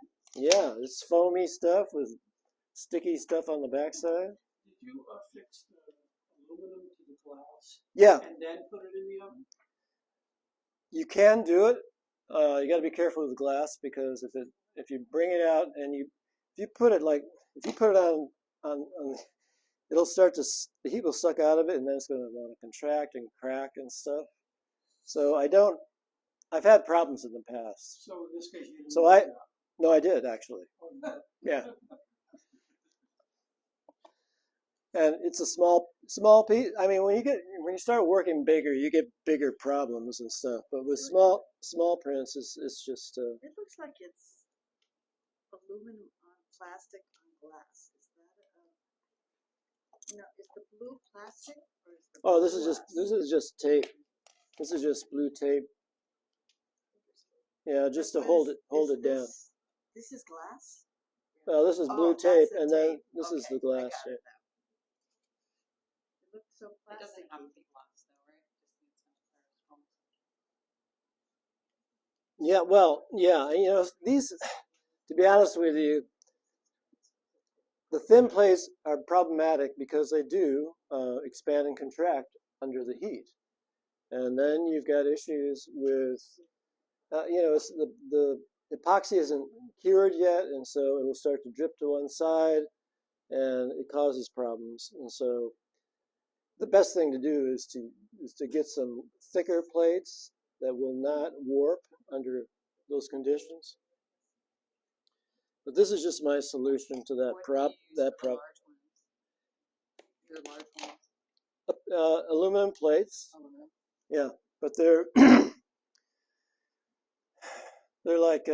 S1: it's foamy stuff with sticky stuff on the backside.
S3: Did you fix the aluminum to the glass?
S1: Yeah.
S3: And then put it in the oven?
S1: You can do it. You got to be careful with the glass because if you bring it out and if you put it on it'll start to, the heat will suck out of it, and then it's going to want to contract and crack and stuff. So I've had problems in the past.
S3: So in this case, you didn't.
S1: So no, I did actually. Yeah. And it's a small piece. I mean, when you start working bigger, you get bigger problems and stuff. But with small prints, it's just.
S6: It looks like it's aluminum on plastic on glass. Is that is the blue plastic or is the
S1: Oh,
S6: blue
S1: this is just tape. This is just blue tape. Yeah, just to hold it down.
S6: This is glass?
S1: Oh, this is blue
S6: that's
S1: tape,
S6: the
S1: and then
S6: tape.
S1: this is
S6: Okay,
S1: the glass.
S6: I got it now. It looks so
S4: It
S6: plastic.
S4: doesn't have to be glass though, right? Just needs some
S1: Yeah, well, yeah, these, to be honest with you, the thin plates are problematic because they do expand and contract under the heat. And then you've got issues with, it's the epoxy isn't cured yet, and so it'll start to drip to one side, and it causes problems. And so the best thing to do is to get some thicker plates that will not warp under those conditions. But this is just my solution to that
S4: What do you use for
S1: prop.
S4: Your large ones.
S1: Aluminum plates.
S4: Aluminum.
S1: Yeah, but they're they're like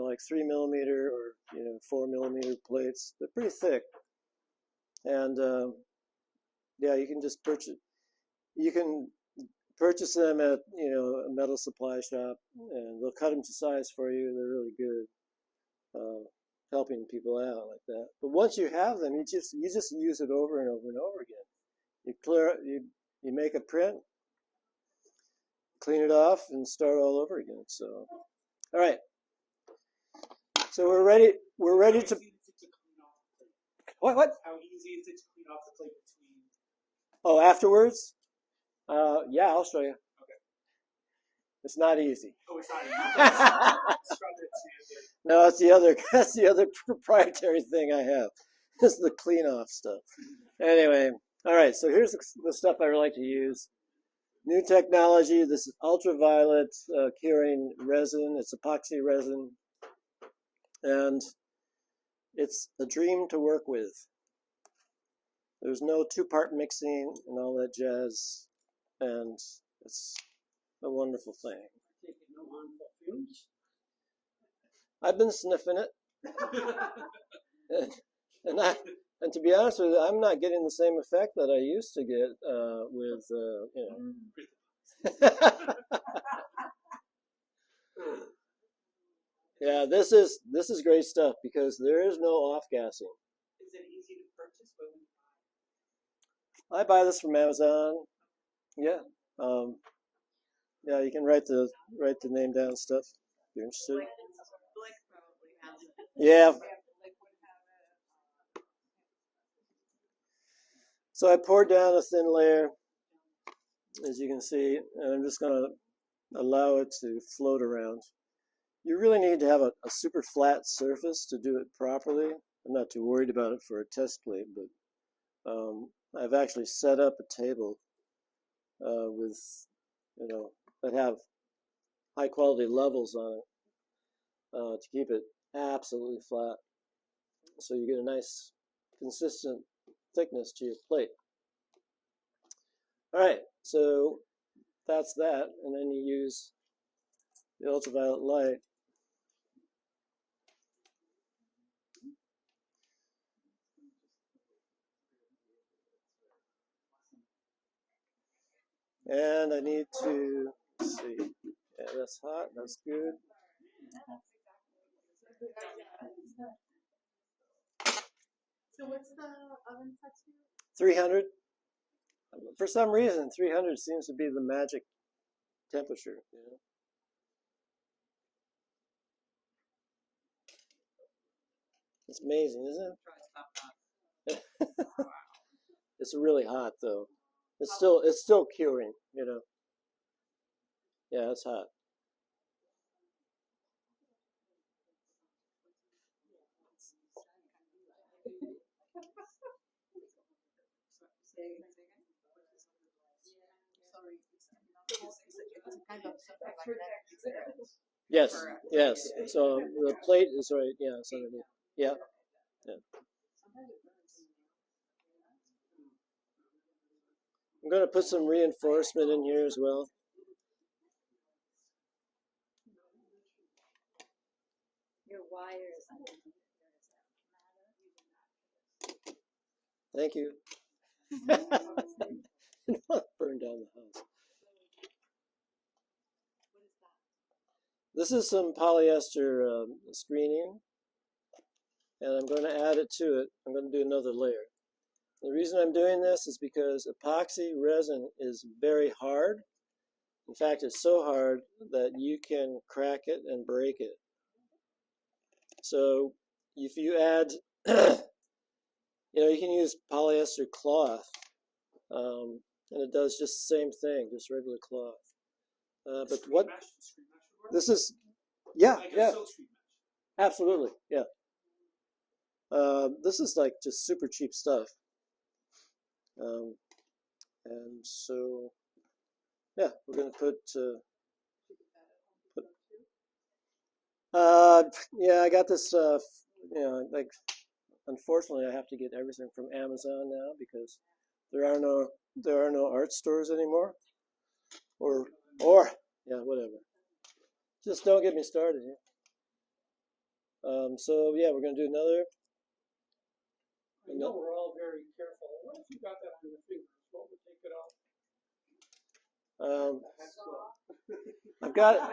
S1: like 3 millimeter or 4 millimeter plates. They're pretty thick, and yeah, you can just purchase. You can purchase them at a metal supply shop, and they'll cut them to size for you. They're really good, helping people out like that. But once you have them, you just use it over and over and over again. You make a print, clean it off, and start all over again. So, all right. So we're ready. We're ready to. What?
S7: How easy is it to clean off the plate between?
S1: Oh, afterwards? Yeah, I'll show you.
S7: Okay.
S1: It's not easy.
S7: Oh, it's not easy.
S1: No, that's the other proprietary thing I have. It's the clean off stuff. Anyway, all right, so here's the stuff I like to use. New technology. This is ultraviolet curing resin. It's epoxy resin. And it's a dream to work with. There's no two-part mixing and all that jazz. And it's a wonderful thing.
S3: No harmful fumes.
S1: I've been sniffing it. And to be honest with you, I'm not getting the same effect that I used to get with, Yeah, this is great stuff because there is no off-gassing.
S7: Is it easy to purchase? What would you
S1: I buy this from Amazon. Yeah, yeah, you can write the name down and stuff if you're interested.
S4: Blake probably has it.
S1: Yeah. So I poured down a thin layer, as you can see, and I'm just going to allow it to float around. You really need to have a super flat surface to do it properly. I'm not too worried about it for a test plate, but I've actually set up a table with, that have high quality levels on it to keep it absolutely flat. So you get a nice consistent thickness to your plate. All right, so that's that, and then you use the ultraviolet light. And I need to, let's see, yeah, that's hot, that's good.
S2: So what's the oven set to?
S1: 300. For some reason, 300 seems to be the magic temperature. It's amazing, isn't it? It's really hot though. It's still curing, Yeah, it's hot. Yes, yes. So the plate is right. Yeah, it's underneath. Yeah, yeah. I'm going to put some reinforcement in here as well.
S2: Your wires.
S1: Thank you. Burn down the house. This is some polyester screening, and I'm going to add it to it. I'm going to do another layer. The reason I'm doing this is because epoxy resin is very hard. In fact, it's so hard that you can crack it and break it. So if you add, you can use polyester cloth, and it does just the same thing, just regular cloth. But what this is, yeah, absolutely, yeah. This is like just super cheap stuff. And so Yeah, we're going to put. Yeah, I got this. Like, unfortunately, I have to get everything from Amazon now because there are no art stores anymore. Or yeah, whatever. Just don't get me started here. So yeah, we're going to do another.
S3: I know we're all very careful. What if you got that on your fingers? What would take it off?
S1: I've got.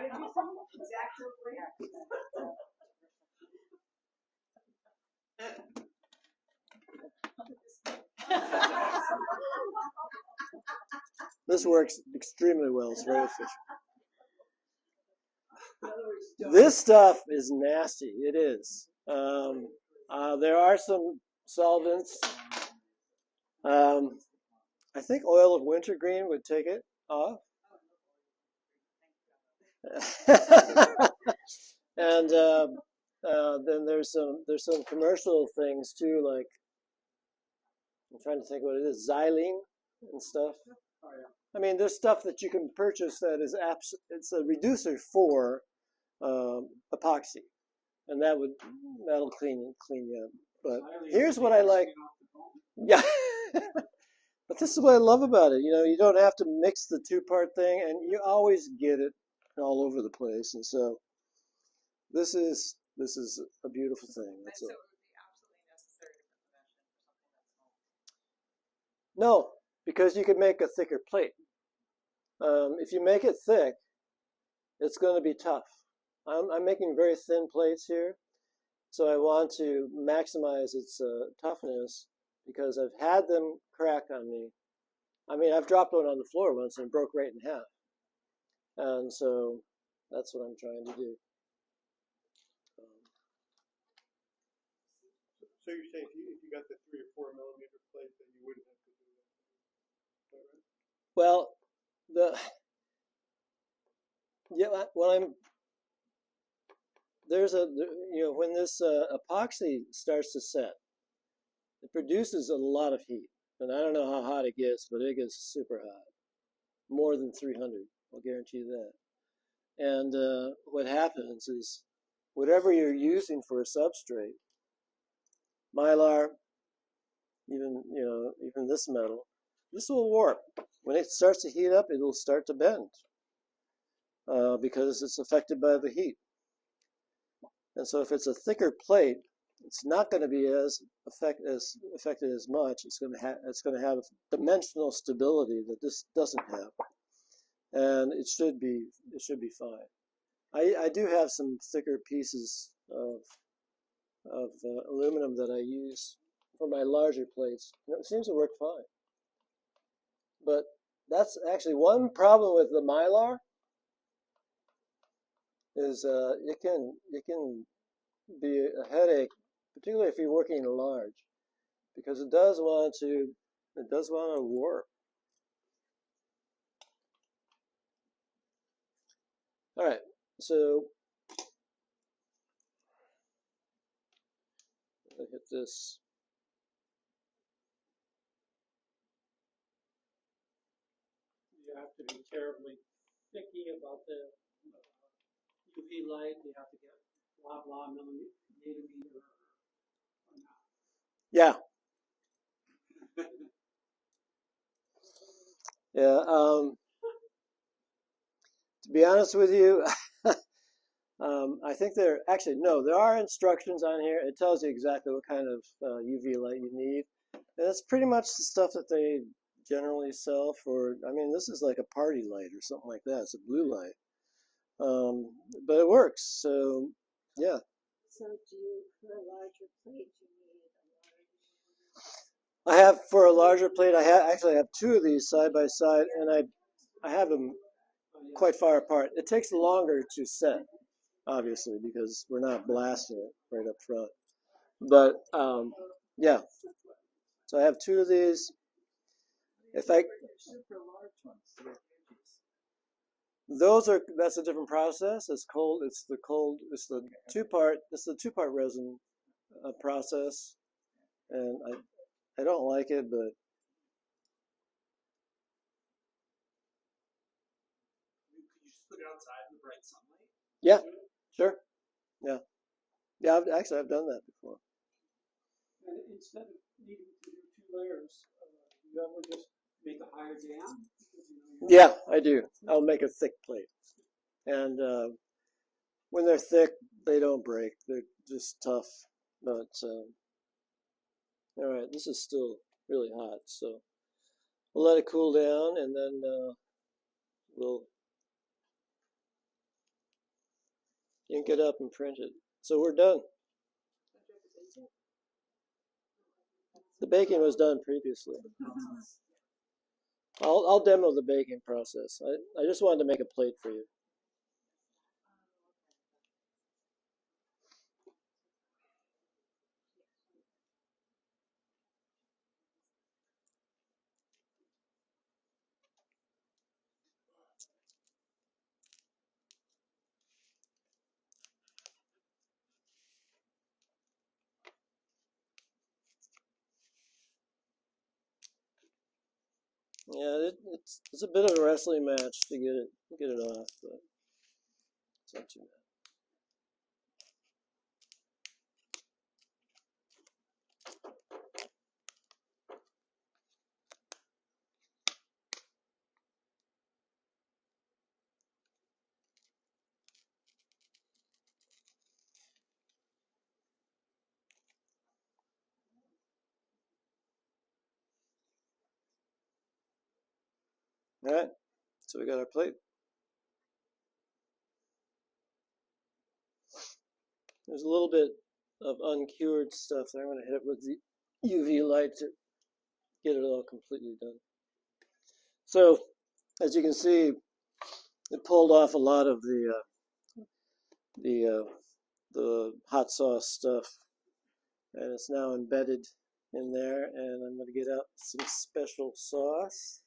S1: This works extremely well. It's very efficient. This stuff is nasty. It is. There are some solvents. I think oil of wintergreen would take it off. And then there's some commercial things too, like I'm trying to think what it is, xylene and stuff. I mean, there's stuff that you can purchase that is it's a reducer for epoxy, and that'll clean you up. But here's what I like. Yeah. But this is what I love about it. You don't have to mix the two-part thing, and you always get it all over the place. And so this is a beautiful thing. That's
S4: So
S1: all.
S4: it would be absolutely necessary to put the mesh in for something that's small.
S1: No, because you can make a thicker plate. If you make it thick, it's going to be tough. I'm making very thin plates here, so I want to maximize its toughness because I've had them crack on me. I mean, I've dropped one on the floor once and it broke right in half. And so that's what I'm trying to do.
S8: So you're saying if you got the 3 or 4 millimeter plate, then you wouldn't have to do that? Is that right?
S1: Well, when this epoxy starts to set, it produces a lot of heat. And I don't know how hot it gets, but it gets super hot. More than 300, I'll guarantee you that. And what happens is, whatever you're using for a substrate, mylar, even this metal, this will warp. When it starts to heat up, it'll start to bend because it's affected by the heat. And so if it's a thicker plate, it's not going to be as affected as much. It's going to have dimensional stability that this doesn't have, and it should be fine. I do have some thicker pieces of aluminum that I use for my larger plates, and it seems to work fine. But that's actually one problem with the mylar is it can be a headache, particularly if you're working large, because it does want to warp. All right, so I hit this.
S3: You have to be terribly picky about the UV light. You have to get blah blah millimeter or not.
S1: Yeah. Yeah. To be honest with you, I think there are instructions on here. It tells you exactly what kind of UV light you need. And it's pretty much the stuff that they generally sell for. I mean, this is like a party light or something like that. It's a blue light. But it works. So, yeah.
S2: So do you, for a larger plate, you need a large?
S1: I have, for a larger plate, I actually have two of these side by side, and I have them quite far apart. It takes longer to set, obviously, because we're not blasting it right up front. But yeah, so I have two of these. That's a different process. It's the two-part resin process, and I don't like it, but
S7: You just put it outside in the bright sunlight?
S1: Yeah, sure. Yeah. Yeah, I've done that before.
S3: And instead of needing to do 2 layers, you ever just make a higher jam? Because,
S1: Yeah, I do. I'll make a thick plate. And when they're thick, they don't break. They're just tough. But, all right, this is still really hot. So we'll let it cool down, and then we'll ink it up and print it. So we're done. The baking was done previously. I'll demo the baking process. I just wanted to make a plate for you. Yeah, it's a bit of a wrestling match to get it off, but it's not too bad. All right, so we got our plate. There's a little bit of uncured stuff there. I'm going to hit it with the UV light to get it all completely done. So, as you can see, it pulled off a lot of the hot sauce stuff, and it's now embedded in there. And I'm going to get out some special sauce.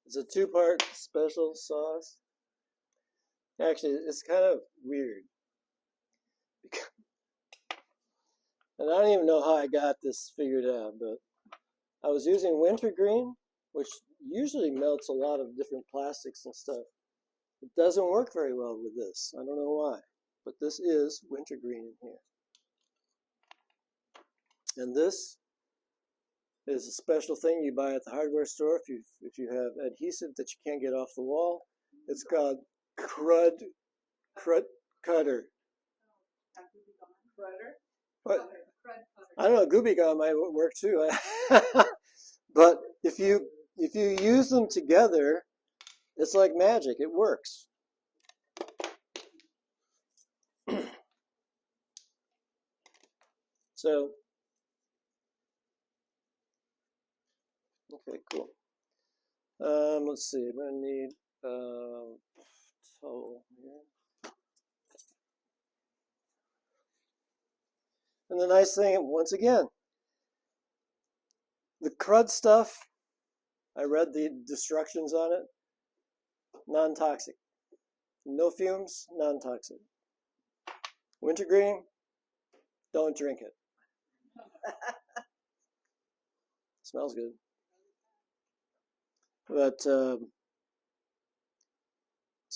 S1: It's a 2-part special sauce. Actually, it's kind of weird. And I don't even know how I got this figured out, but I was using wintergreen, which usually melts a lot of different plastics and stuff. It doesn't work very well with this. I don't know why, but this is wintergreen in here. And this is a special thing you buy at the hardware store if you have adhesive that you can't get off the wall. It's called crud cutter. What? I don't know. Gooby gum might work too. But if you use them together, it's like magic. It works. So, okay, cool. Let's see. I'm gonna need towel here. And the nice thing, once again, the crud stuff, I read the instructions on it, non-toxic. No fumes, non-toxic. Wintergreen, don't drink it. Smells good. But, so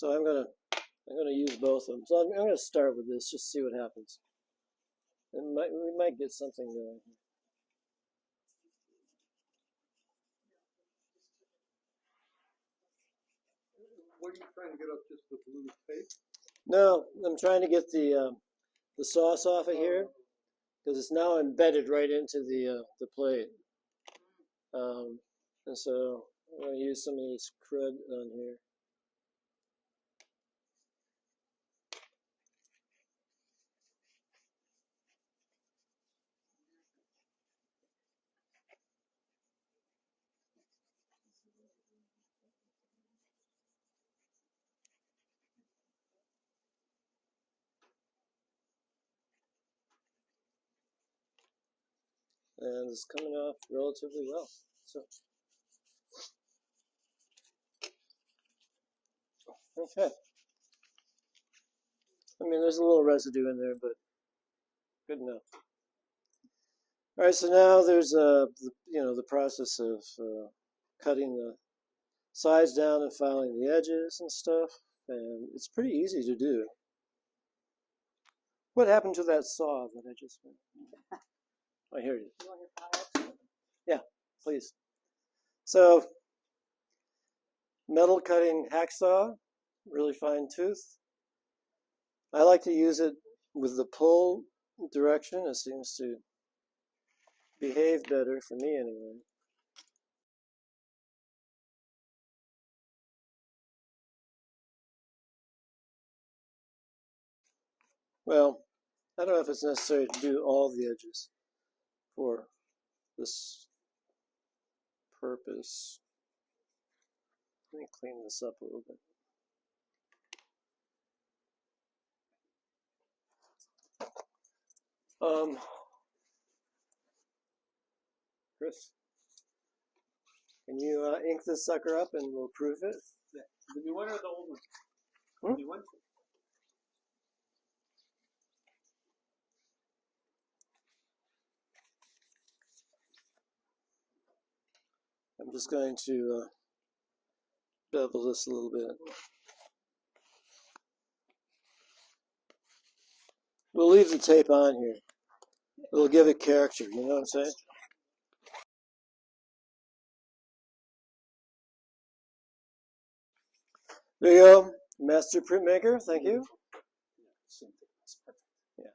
S1: I'm gonna use both of them. So I'm gonna start with this, just see what happens. And we might get something going.
S8: What are you trying to get up, just the blue tape?
S1: No, I'm trying to get the sauce off of here because it's now embedded right into the plate. And so I'm going to use some of this crud on here. And it's coming off relatively well. So, okay. I mean, there's a little residue in there, but good enough. All right, so now there's the process of cutting the sides down and filing the edges and stuff, and it's pretty easy to do. What happened to that saw that I just went? Oh, here it is.
S2: You want your file?
S1: Yeah, please. So, metal cutting hacksaw, really fine tooth. I like to use it with the pull direction. It seems to behave better for me anyway. Well, I don't know if it's necessary to do all the edges for this purpose. Let me clean this up a little bit. Chris, can you ink this sucker up and we'll prove it?
S7: The new one or the old one?
S1: Hmm?
S7: The new one?
S1: I'm just going to bevel this a little bit. We'll leave the tape on here. It'll give it character, you know what I'm saying? There you go, Master Printmaker, thank you. Yeah.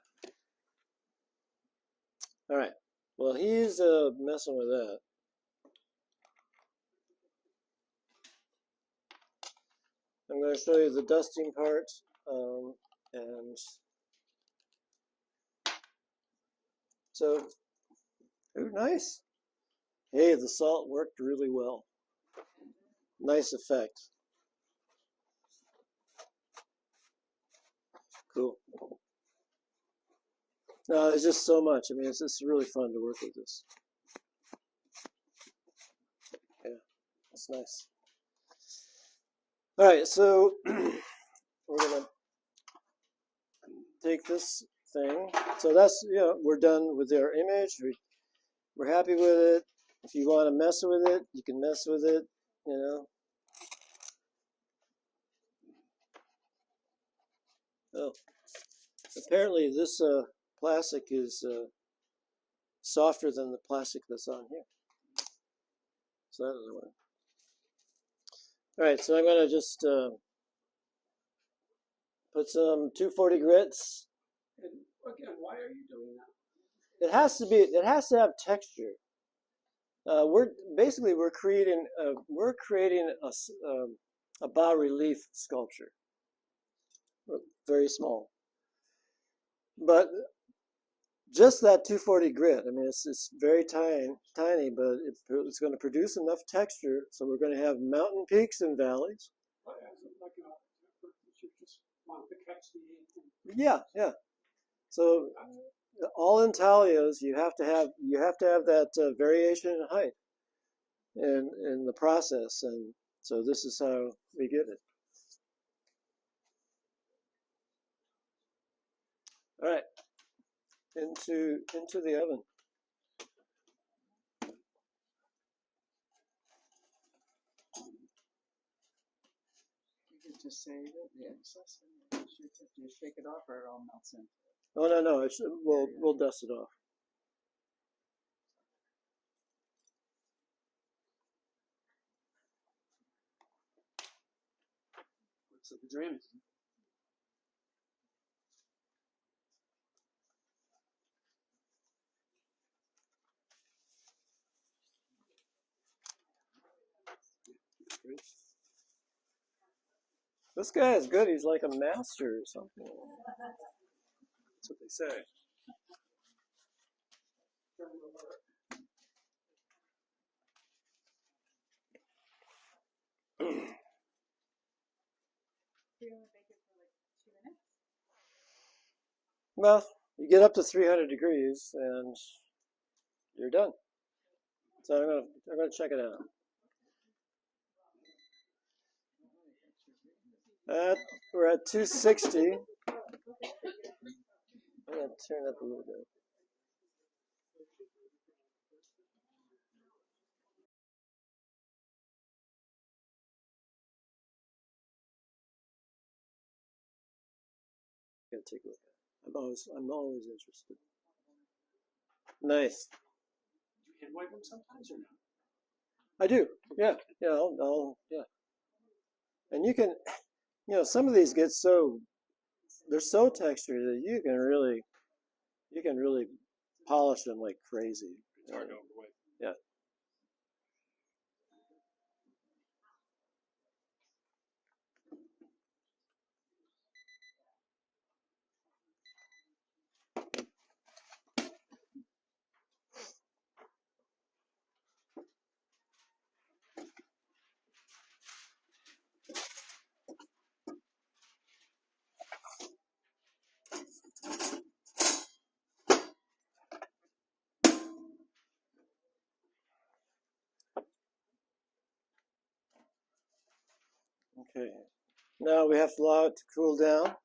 S1: All right, well, he's messing with that. I'm going to show you the dusting part, and so, ooh, nice. Hey, the salt worked really well. Nice effect. Cool. No, there's just so much. I mean, it's just really fun to work with this. Yeah, it's nice. All right, so we're gonna take this thing. So that's, you know, we're done with our image. We're happy with it. If you want to mess with it, you can mess with it, you know. Oh, apparently this plastic is softer than the plastic that's on here. So that doesn't work. All right, so I'm going to just put some 240 grits.
S7: And again, why are you doing that?
S1: It has to have texture. We're creating a bas relief sculpture, very small. But just that 240 grit, I mean, it's very tiny, but it's going to produce enough texture, so we're going to have mountain peaks and valleys.
S3: You just want to catch the ink.
S1: Yeah, yeah. So all intaglios, you have to have that variation in height in the process, and so this is how we get it. All right, into the oven.
S6: You could just save it, the excess, and you shake it off, or it all melts in.
S1: Oh no, we'll dust it off.
S7: Looks like a dream.
S1: This guy is good. He's like a master or something. That's what they say.
S2: You're gonna bake it for like 2 minutes?
S1: Well, you get up to 300 degrees and you're done. So I'm gonna check it out. We're at 260. I'm gonna turn up a little bit. take a look at it. I'm always interested. Nice.
S7: Do you hand wipe them sometimes or not?
S1: I do. Yeah. Yeah. Yeah. And you can, some of these get they're so textured that you can really polish them like crazy.
S8: It's hard to avoid.
S1: Yeah. Okay. Now we have to allow it to cool down.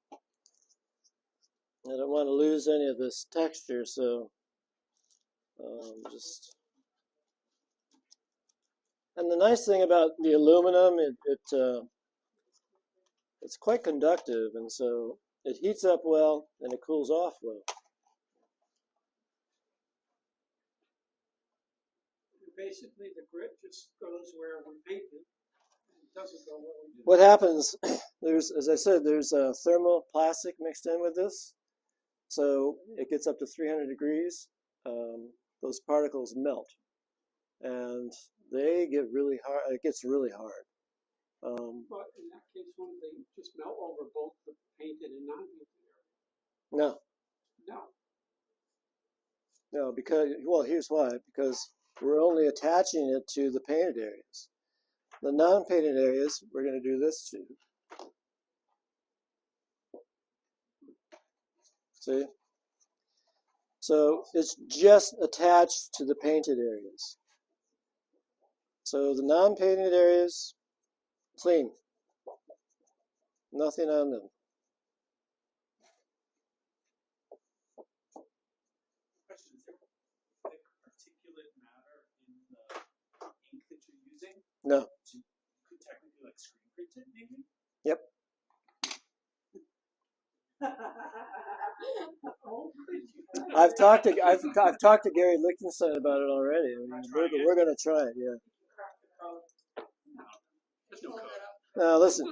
S1: I don't want to lose any of this texture, so just. And the nice thing about the aluminum, it's quite conductive, and so it heats up well and it cools off well.
S7: Basically, the grit just goes where we make it. It doesn't go where we do.
S1: What happens, as I said, there's a thermoplastic mixed in with this, so it gets up to 300 degrees. Those particles melt, and they get really hard. It gets really hard.
S7: But in that case, wouldn't they just melt over both the painted and non-painted area?
S1: No,
S7: No.
S1: because, well, here's why. Because we're only attaching it to the painted areas. The non-painted areas, we're going to do this to. See? So it's just attached to the painted areas. So the non-painted areas, clean. Nothing on them.
S9: Question, is there like particulate matter in the ink that you're using?
S1: No.
S9: So you could technically like screen print it maybe?
S1: Yep. I've talked to Gary Lichtenstein about it already. I mean, we're going to try it. Yeah.
S9: There's no code.
S1: Now listen.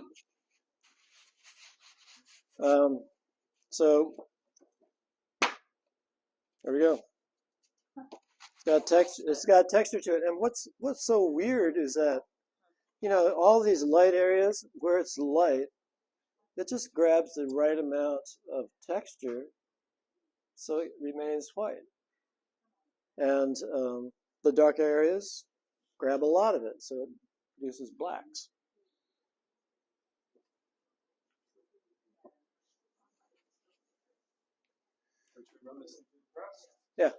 S1: So there we go. It's got texture to it. And what's so weird is that, all these light areas where it's light, it just grabs the right amount of texture, so it remains white. And the dark areas grab a lot of it, so it produces blacks. Yeah.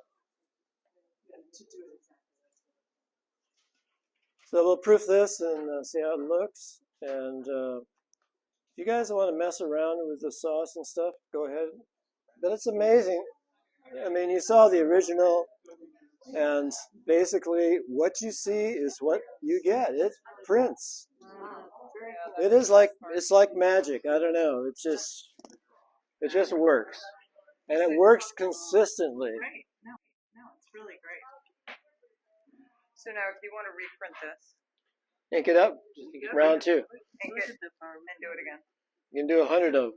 S1: So we'll proof this and see how it looks. And if you guys want to mess around with the sauce and stuff, go ahead. But it's amazing. I mean, you saw the original, and basically what you see is what you get. It prints. It's like magic. I don't know. It just works, and it works consistently.
S4: Great. No, it's really great. So now, if you want to reprint this,
S1: Ink it up. Round 2.
S4: ink it, and do it again.
S1: You can do 100 of them.